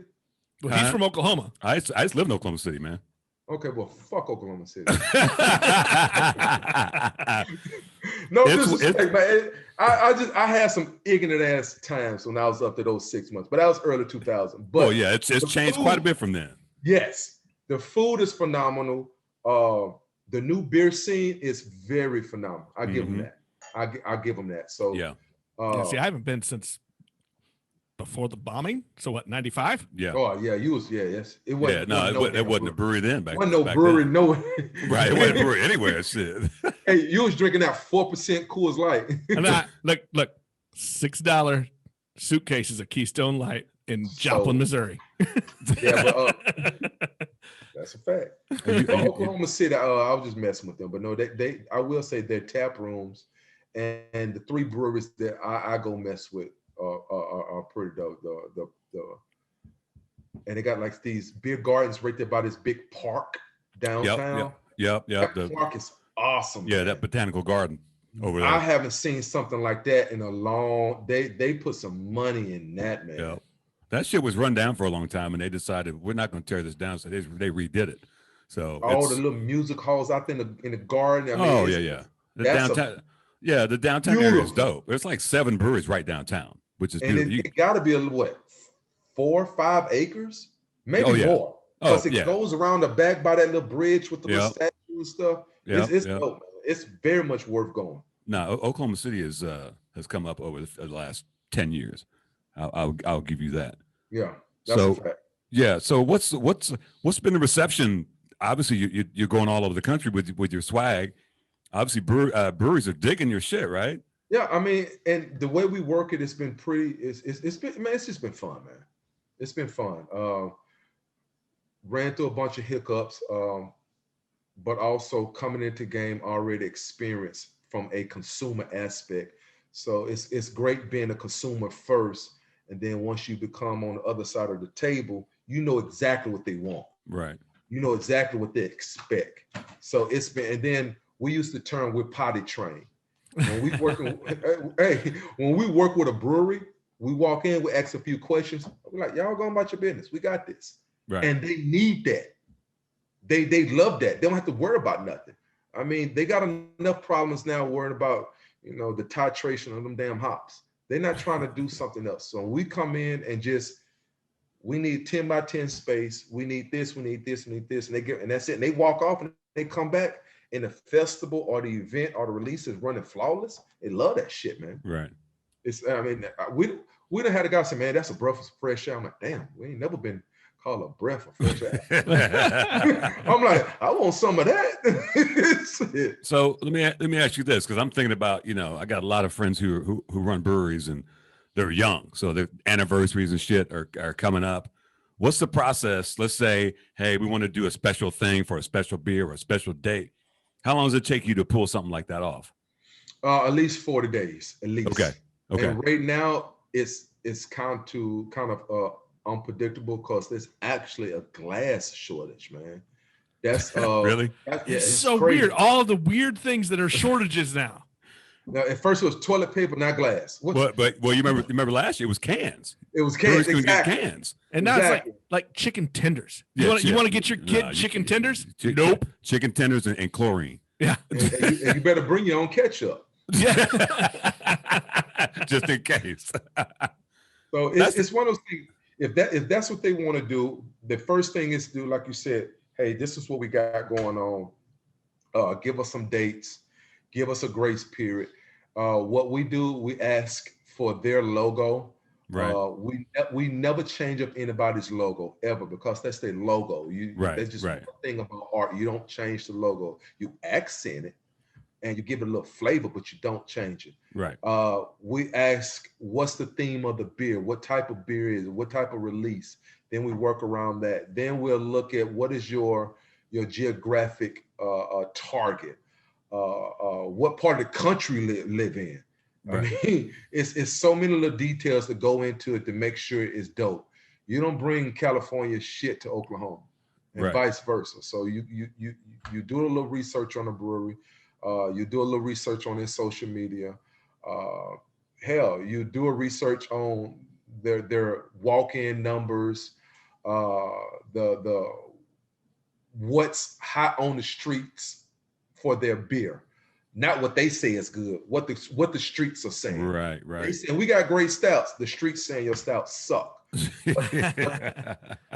Well, he's from Oklahoma. I used to live in Oklahoma City, man. Okay, well, fuck Oklahoma City. No disrespect, man. I had some ignorant ass times when I was up to those 6 months, but that was early 2000. But yeah, it's changed quite a bit from then. Yes, the food is phenomenal. The new beer scene is very phenomenal. I give them that. I give them that. So yeah. See, I haven't been since before the bombing. So what, 95? Yeah. Oh yeah, you was yes. It wasn't. Yeah, it wasn't a brewery then. Back wasn't no brewery, then. no. Right, it wasn't a brewery anywhere. Shit. Hey, you was drinking that 4% Coors Light. And look, $6 suitcases of Keystone Light in Joplin, Missouri. Yeah, but that's a fact. Oklahoma City, I was just messing with them, but no, they I will say their tap rooms and the 3 breweries that I go mess with are pretty dope. And they got like these beer gardens right there by this big park downtown. Yep. That park is awesome. Yeah, man. that botanical garden over there. I haven't seen something like that in a long. They put some money in that, man. Yep. That shit was run down for a long time, and they decided we're not going to tear this down, so they redid it. So all the little music halls out there in the garden. I mean, the downtown area is dope. There's like 7 breweries right downtown, which is beautiful. It got to be 4 or 5 acres, maybe more, because it goes around the back by that little bridge with the little statue and stuff. It's dope, man. It's very much worth going. Now, Oklahoma City has come up over the last 10 years. I'll give you that. Yeah, that's a fact. Yeah. So what's been the reception? Obviously, you're going all over the country with your swag. Obviously, breweries are digging your shit, right? Yeah, I mean, and the way we work it, it's been pretty. It's just been fun, man. It's been fun. Ran through a bunch of hiccups, but also coming into game already experienced from a consumer aspect. So it's great being a consumer first, and then once you become on the other side of the table, you know exactly what they want. Right. You know exactly what they expect. So it's been, and then we used to term we're potty trained. When we when we work with a brewery, we walk in, we ask a few questions. We're like, y'all going about your business. We got this. Right. And they need that. They love that. They don't have to worry about nothing. I mean, they got enough problems now worrying about, the titration of them damn hops. They're not trying to do something else. So we come in and we need 10 by 10 space. We need this, we need this, we need this. And that's it. And they walk off and they come back, and the festival or the event or the release is running flawless. They love that shit, man. Right. We done had a guy say, man, that's a breath of fresh air. I'm like, damn, we ain't never been called a breath of fresh air. I'm like, I want some of that. So let me ask you this, because I'm thinking about, I got a lot of friends who run breweries, and they're young, so their anniversaries and shit are coming up. What's the process? Let's say, hey, we want to do a special thing for a special beer or a special date. How long does it take you to pull something like that off? At least 40 days, at least. Okay. And right now, it's kind of unpredictable because there's actually a glass shortage, man. That's really? It's so crazy. Weird. All of the weird things that are shortages now. Now, at first it was toilet paper, not glass. But you remember last year it was cans. It was cans. Exactly. Get cans. And now it's like chicken tenders. You want to get your kid chicken tenders? Nope. Chicken tenders and chlorine. Yeah. And you better bring your own ketchup. Yeah. Just in case. So it's one of those things. If that's what they want to do, the first thing is to do, like you said, hey, this is what we got going on. Give us some dates. Give us a grace period. What we do, we ask for their logo. Right. We never change up anybody's logo ever, because that's their logo. That's just one thing about art. You don't change the logo. You accent it and you give it a little flavor, but you don't change it. Right. We ask, what's the theme of the beer? What type of beer is it? What type of release? Then we work around that. Then we'll look at what is your geographic target. What part of the country live in. Right. I mean, it's so many little details that go into it to make sure it's dope. You don't bring California shit to Oklahoma, and vice versa. So you do a little research on the brewery. You do a little research on their social media. Hell, you do a research on their walk-in numbers. The what's hot on the streets for their beer. Not what they say is good, what the streets are saying. Right. They say, we got great stouts. The streets saying your stouts suck.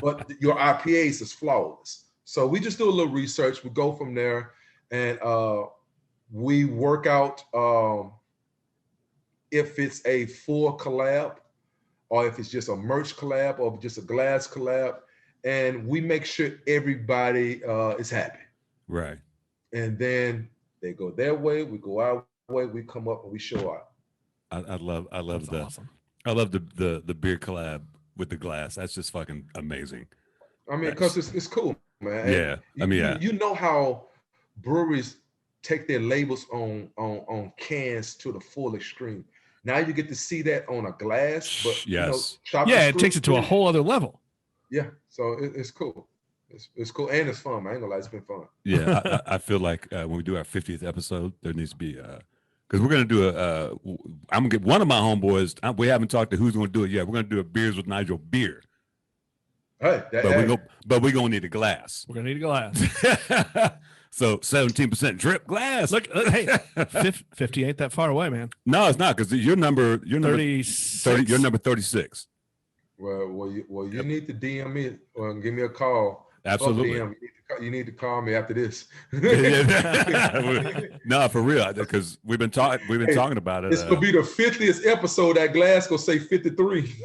but your IPAs is flawless. So we just do a little research. We go from there, and we work out if it's a full collab, or if it's just a merch collab, or just a glass collab, and we make sure everybody is happy. Right. And then they go their way, we go our way, we come up and we show up. I love the awesome. I love the beer collab with the glass. That's just fucking amazing. I mean, because it's cool, man. Yeah. You know how breweries take their labels on cans to the full extreme. Now you get to see that on a glass, but yes, it takes it to a whole other level. Yeah, so it's cool. It's cool and it's fun. I ain't gonna lie, it's been fun. Yeah, I feel like when we do our 50th episode, there needs to be because we're gonna do I'm gonna get one of my homeboys. We haven't talked to who's gonna do it yet. We're gonna do a Beers with Nigel beer. Hey, but we're gonna need a glass. We're gonna need a glass. So 17% drip glass. Look, hey, 50 ain't that far away, man. No, it's not, because you're number 36. You're number 36. Well, you need to DM me or give me a call. Absolutely. You need to call me after this. No, for real, because we've been talking about it. It's gonna be the 50th episode. That glass gonna say 53.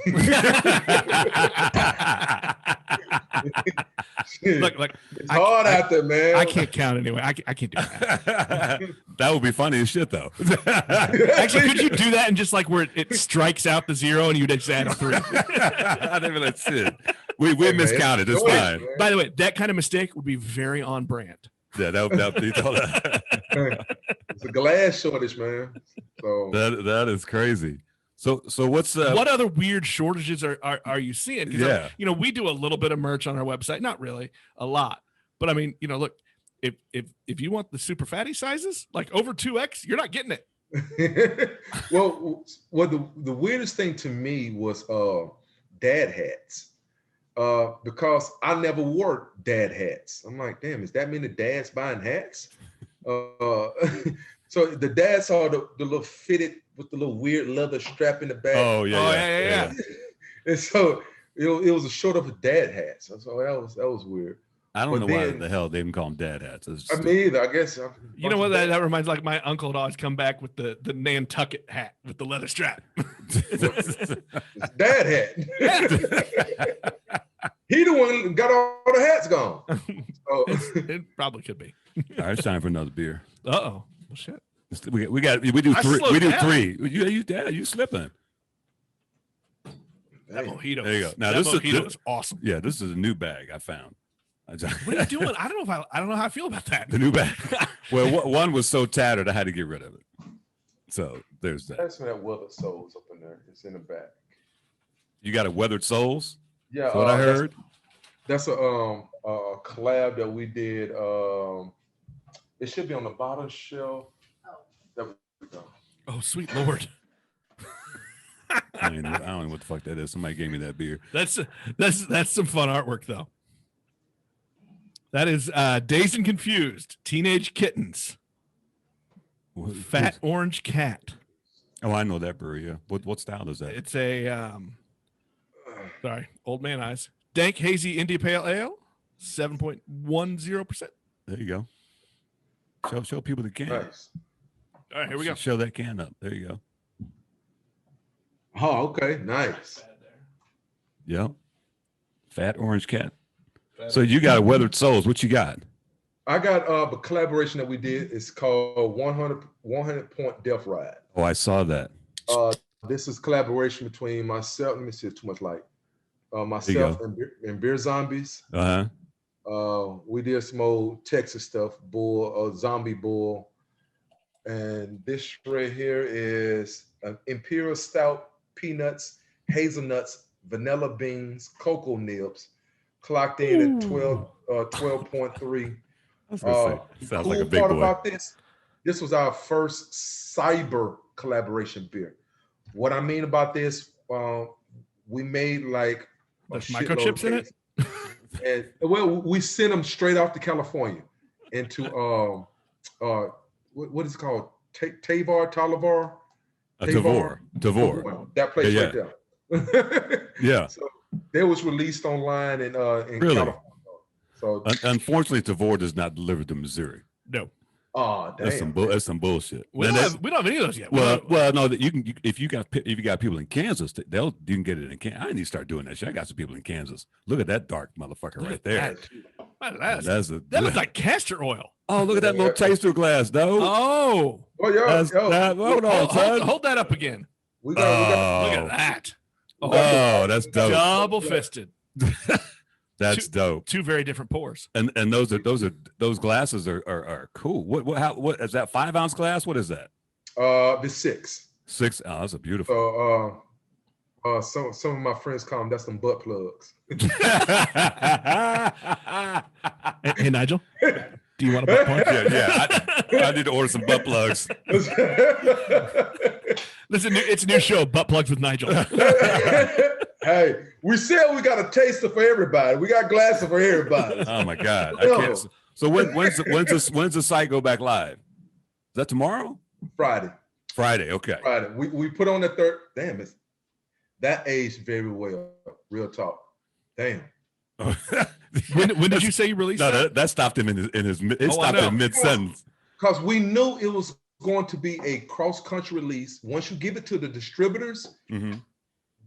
Look, it's hard out there, man. I can't count anyway. I can't do that. That would be funny as shit, though. Actually, could you do that and just like where it strikes out the 0 and you just add a 3? I didn't that's it. We miscounted. It's fine. By the way, that kind of mistake would be very on brand. Yeah, that would be. It's a glass shortage, man. So that is crazy. So what's what other weird shortages are you seeing? Yeah, we do a little bit of merch on our website, not really a lot, but I mean, look, if you want the super fatty sizes, like over 2X, you're not getting it. well, the weirdest thing to me was dad hats, because I never wore dad hats. I'm like, damn, is that mean the dads buying hats? So the dads are the little fitted with the little weird leather strap in the back. Oh yeah. And so it was a short of a dad hat. So that was weird. I don't know why the hell they even call them dad hats. Me either, I guess. You know what? That reminds like my uncle would always come back with the Nantucket hat with the leather strap. It's dad hat. He the one who got all the hats gone. So. It probably could be. All right, it's time for another beer. Uh-oh. Well, shit. We do three. You slipping. That mojito. There you go. Now that this mojito is awesome. Yeah, this is a new bag I found. What are you doing? I don't know how I feel about that. The new bag. Well, one was so tattered I had to get rid of it. So there's that. That's that weathered souls up in there. It's in the back. You got a weathered souls? Yeah. That's what I heard. That's a collab that we did. It should be on the bottom shelf. There we go. Oh, sweet Lord. I don't know what the fuck that is. Somebody gave me that beer. That's some fun artwork though. That is Dazed and Confused, Teenage Kittens, Fat Orange Cat. Oh, I know that brewery. Yeah. What style is that? It's a Old Man Eyes, Dank Hazy India Pale Ale, 7.10%. There you go. Show people the can. Nice. All right, here we go. Show that can up. There you go. Oh, okay. Nice. Yep. Fat Orange Cat. So you got a weathered souls. What you got? I got a collaboration that we did. It's called 100 Point Death Ride. Oh, I saw that. This is collaboration between myself. Let me see, it's too much light. Myself and Beer Zombies. We did some old Texas stuff, zombie bull. And this right here is an Imperial Stout, peanuts, hazelnuts, vanilla beans, cocoa nibs, clocked in at 12.3. Sounds like a big part boy. about this was our first cyber collaboration beer. What I mean about this, we made like there's microchips in it. And well, we sent them straight off to California into what is it called? Tavor. That place right there. Yeah. So they was released online in really? California. So unfortunately, Tavor does not deliver to Missouri. No. Oh, damn. That's some bullshit. We don't have any of those yet. Well, no. That you can if you got people in Kansas, you can get it in Kansas. I need to start doing that shit. I got some people in Kansas. Look at that dark motherfucker right there. That looks like castor oil. Oh, look at that little taster glass, though. Oh, hold that up again. We got look at that. Oh, that's dope. Double fisted. That's dope. Two very different pours. And those glasses are cool. What is that? 5-ounce glass? What is that? The 6. 6. Oh, that's a beautiful. So some of my friends call them, that's some butt plugs. Hey Nigel, do you want a butt plug? I need to order some butt plugs. Listen, it's a new show, Butt Plugs with Nigel. Hey, we said we got a taster for everybody. We got glasses for everybody. Oh my God, I can't. So when's the site go back live? Is that tomorrow? Friday. Okay. Friday. We put on the third. Damn it, that aged very well. Real talk. Damn. when did you say you released that? That stopped him in his mid sentence. Because we knew it was going to be a cross-country release. Once you give it to the distributors,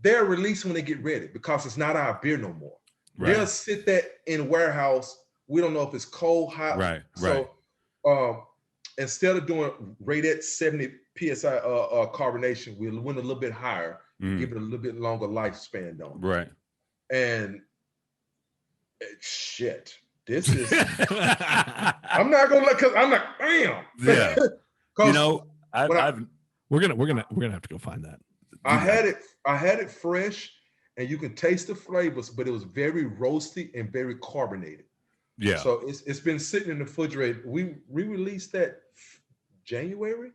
they're releasing when they get ready, because it's not our beer no more. Right. They'll sit that in warehouse. We don't know if it's cold, hot. Right. So instead of doing rated 70 PSI carbonation, we went a little bit higher, give it a little bit longer lifespan on it. Right. And shit, this is I'm not gonna let, because I'm like, damn. Yeah. You know, we're gonna have to go find that. I had it fresh, and you can taste the flavors, but it was very roasty and very carbonated. Yeah. So it's been sitting in the refrigerator. We released that January.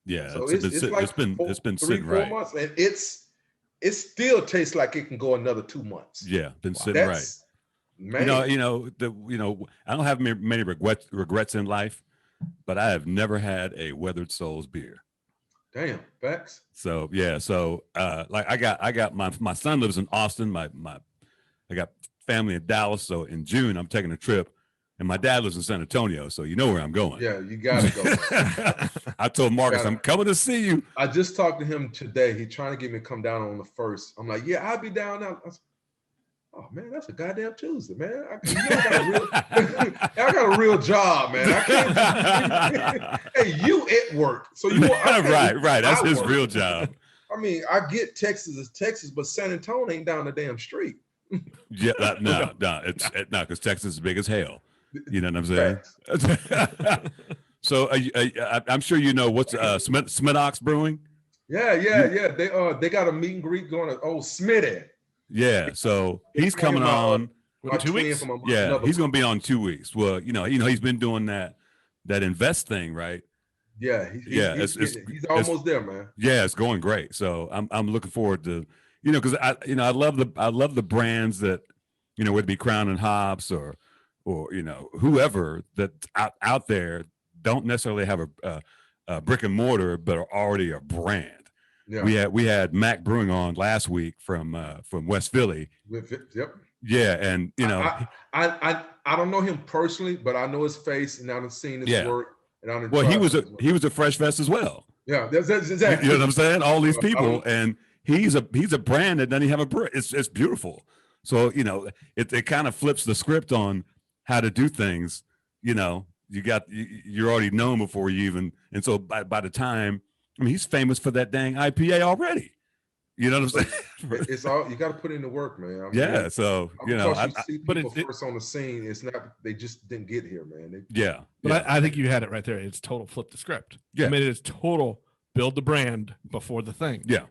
Yeah. So it's been 3-4 sitting right. months, and it still tastes like it can go another 2 months. Yeah, been sitting right. Man. I don't have many regrets in life, but I have never had a Weathered Souls beer. Damn, facts. So yeah, like I got my son lives in Austin. I got family in Dallas. So in June I'm taking a trip, and my dad lives in San Antonio. So you know where I'm going. Yeah, you gotta go. I told Marcus I'm coming to see you. I just talked to him today. He's trying to get me to come down on the 1st. I'm like, yeah, I'll be down now. Oh man, that's a goddamn Tuesday, man. I got a real job, man. I can't. Hey, you at work, so you right. That's his real job. I mean, I get Texas is Texas, but San Antonio ain't down the damn street. Yeah, no, it's because Texas is big as hell. You know what I'm saying? So I'm sure you know what's Smidox Brewing. Yeah. They got a meet and greet going at Smitty. Yeah, so he's coming on 2 weeks. Yeah, he's going to be on 2 weeks. Well, he's been doing that invest thing, right? Yeah, he's almost there, man. Yeah, it's going great. So I'm looking forward to, because I love the brands that, whether it be Crown and Hobbs or whoever that's out there don't necessarily have a brick and mortar, but are already a brand. Yeah. We had Mac Brewing on last week from West Philly. Yep. Yeah, and I don't know him personally, but I know his face, and I've seen his work. And he was a Fresh Fest as well. Yeah, that's exactly. You know what I'm saying? All these people, and he's a brand that doesn't have a brick. It's beautiful. So it kind of flips the script on how to do things. You're already known before you even, and so by the time. I mean, he's famous for that dang IPA already. You know what I'm saying? It's all you got to put in the work, man. I mean, so see people first on the scene. It's not they just didn't get here, man. I think you had it right there. It's total flip the script. Yeah, I mean, it's total build the brand before the thing. Yeah.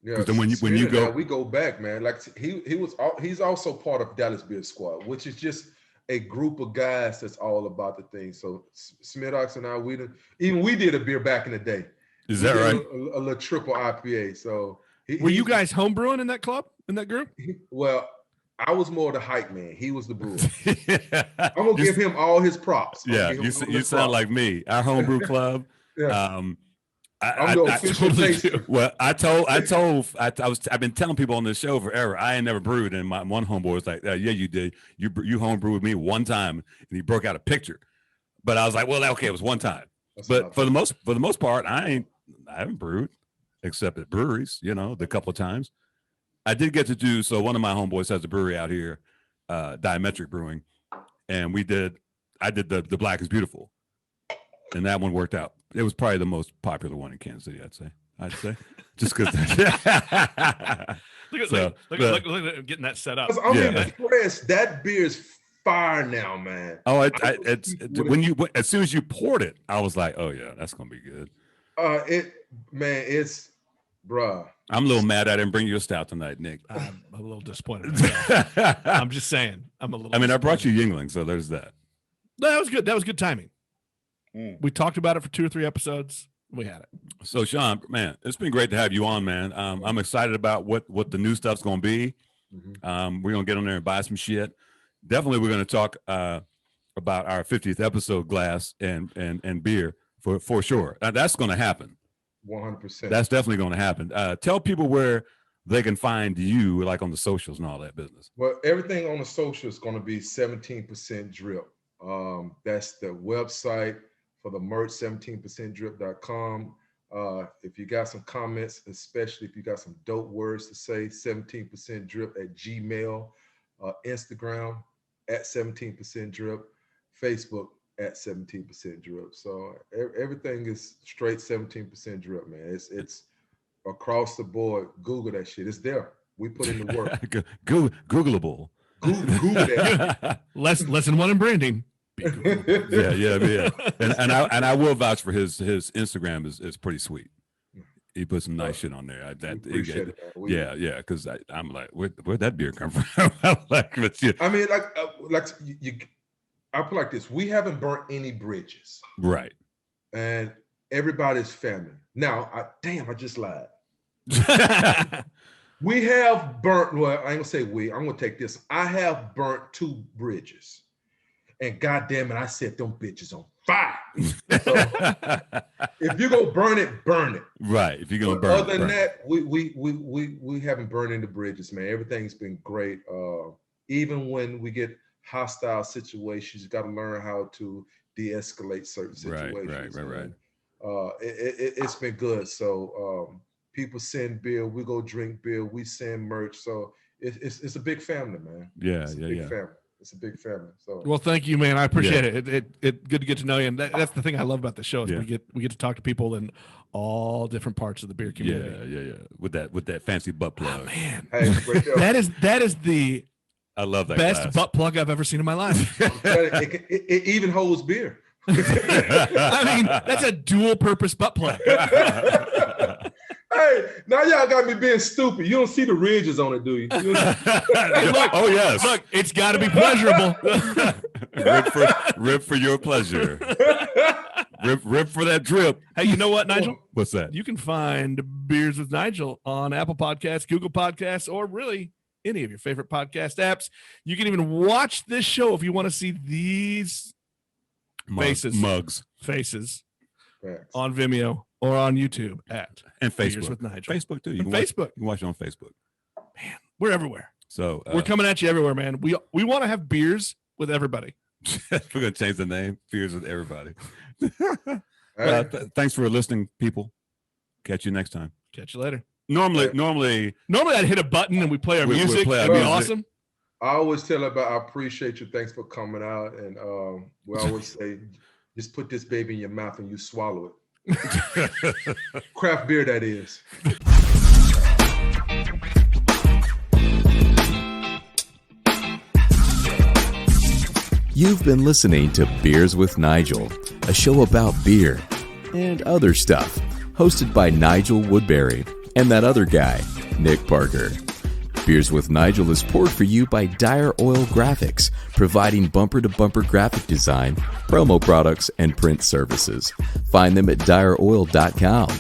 Because then when you go, we go back, man. Like he's also part of Dallas Beer Squad, which is just a group of guys that's all about the thing. So Smidox and I, we did a beer back in the day. Is that right? A little triple IPA. So were you guys homebrewing in that club, in that group? Well, I was more the hype man. He was the brewer. I'm gonna give him all his props. Yeah, you sound like me. Our homebrew club. Yeah. I've been telling people on this show forever. I ain't never brewed, and my one homeboy was like, "Yeah, you did. You homebrewed with me one time," and he broke out a picture. But I was like, "Well, okay, it was one time." But for the most part, I haven't brewed except at breweries, the couple of times. I did get to do, so one of my homeboys has a brewery out here, Diametric Brewing, and I did the Black is Beautiful, and that one worked out. It was probably the most popular one in Kansas City, I'd say. Just because. Look at getting that set up. I'm impressed. That beer is fire now, man. Oh, as soon as you poured it, I was like, oh yeah, that's gonna be good. It's bruh. I'm a little mad I didn't bring you a stout tonight, Nick. I'm a little disappointed. I'm just saying. I brought you Yuengling, so there's that. No, that was good. That was good timing. We talked about it for 2 or 3 episodes. We had it. So, Sean, man, it's been great to have you on, man. I'm excited about what the new stuff's going to be. Mm-hmm. We're going to get on there and buy some shit. Definitely, we're going to talk about our 50th episode glass and beer for sure. That's going to happen. 100%. That's definitely going to happen. Tell people where they can find you, like on the socials and all that business. Well, everything on the social is going to be 17% drip. That's the website for the merch, 17%drip.com. If you got some comments, especially if you got some dope words to say, 17%drip at Gmail, Instagram at 17%drip, Facebook at 17%drip. So everything is straight 17% drip, man. It's across the board. Google that shit. It's there. We put in the work. Googleable. Google that. Lesson 1 in branding. Yeah. And I will vouch for his Instagram is pretty sweet. He put some nice shit on there. Yeah. Because I'm like, where'd that beer come from? I mean, I put like this: we haven't burnt any bridges, right? And everybody's family. Now, I just lied. We have burnt. Well, I ain't gonna say we. I'm gonna take this. I have burnt 2 bridges. And goddamn it, I set them bitches on fire. So if you're gonna burn it, burn it. Right. If you're gonna burn it. Other than that, we haven't burned any bridges, man. Everything's been great. Even when we get hostile situations, you got to learn how to de-escalate certain situations. Right. It's been good. So people send beer, we go drink beer, we send merch. So it's a big family, man. Yeah. Family. It's a big family. So well, thank you, man. I appreciate it. It good to get to know you, and that's the thing I love about the show is we get to talk to people in all different parts of the beer community. Yeah. With that fancy butt plug. Oh, man, hey, that is the I love that best glass. butt plug I've ever seen in my life. It even holds beer. I mean, that's a dual purpose butt plug. Hey, now y'all got me being stupid. You don't see the ridges on it, do you? Look, oh yes. Look, it's got to be pleasurable. Rip for your pleasure. Rip for that drip. Hey, you know what, Nigel? What's that? You can find Beers with Nigel on Apple Podcasts, Google Podcasts, or really any of your favorite podcast apps. You can even watch this show if you want to see these faces on Vimeo or on YouTube and Facebook. Beers with Nigel. Facebook too. You can watch it on Facebook. Man, we're everywhere. So we're coming at you everywhere, man. We want to have beers with everybody. We're gonna change the name. Beers with everybody. Thanks for listening, people. Catch you next time. Catch you later. Normally I'd hit a button and we play our music. That'd be awesome. I always tell about I appreciate you. Thanks for coming out. And we always say, just put this baby in your mouth and you swallow it. Craft beer, that is. You've been listening to Beers with Nigel, a show about beer and other stuff, hosted by Nigel Woodbury and that other guy, Nick Parker. Beers with Nigel is poured for you by Dire Oil Graphics, providing bumper-to-bumper graphic design, promo products, and print services. Find them at direoil.com.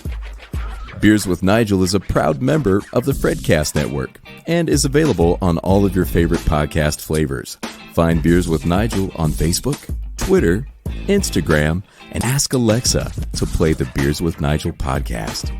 Beers with Nigel is a proud member of the Fredcast Network and is available on all of your favorite podcast flavors. Find Beers with Nigel on Facebook, Twitter, Instagram, and ask Alexa to play the Beers with Nigel podcast.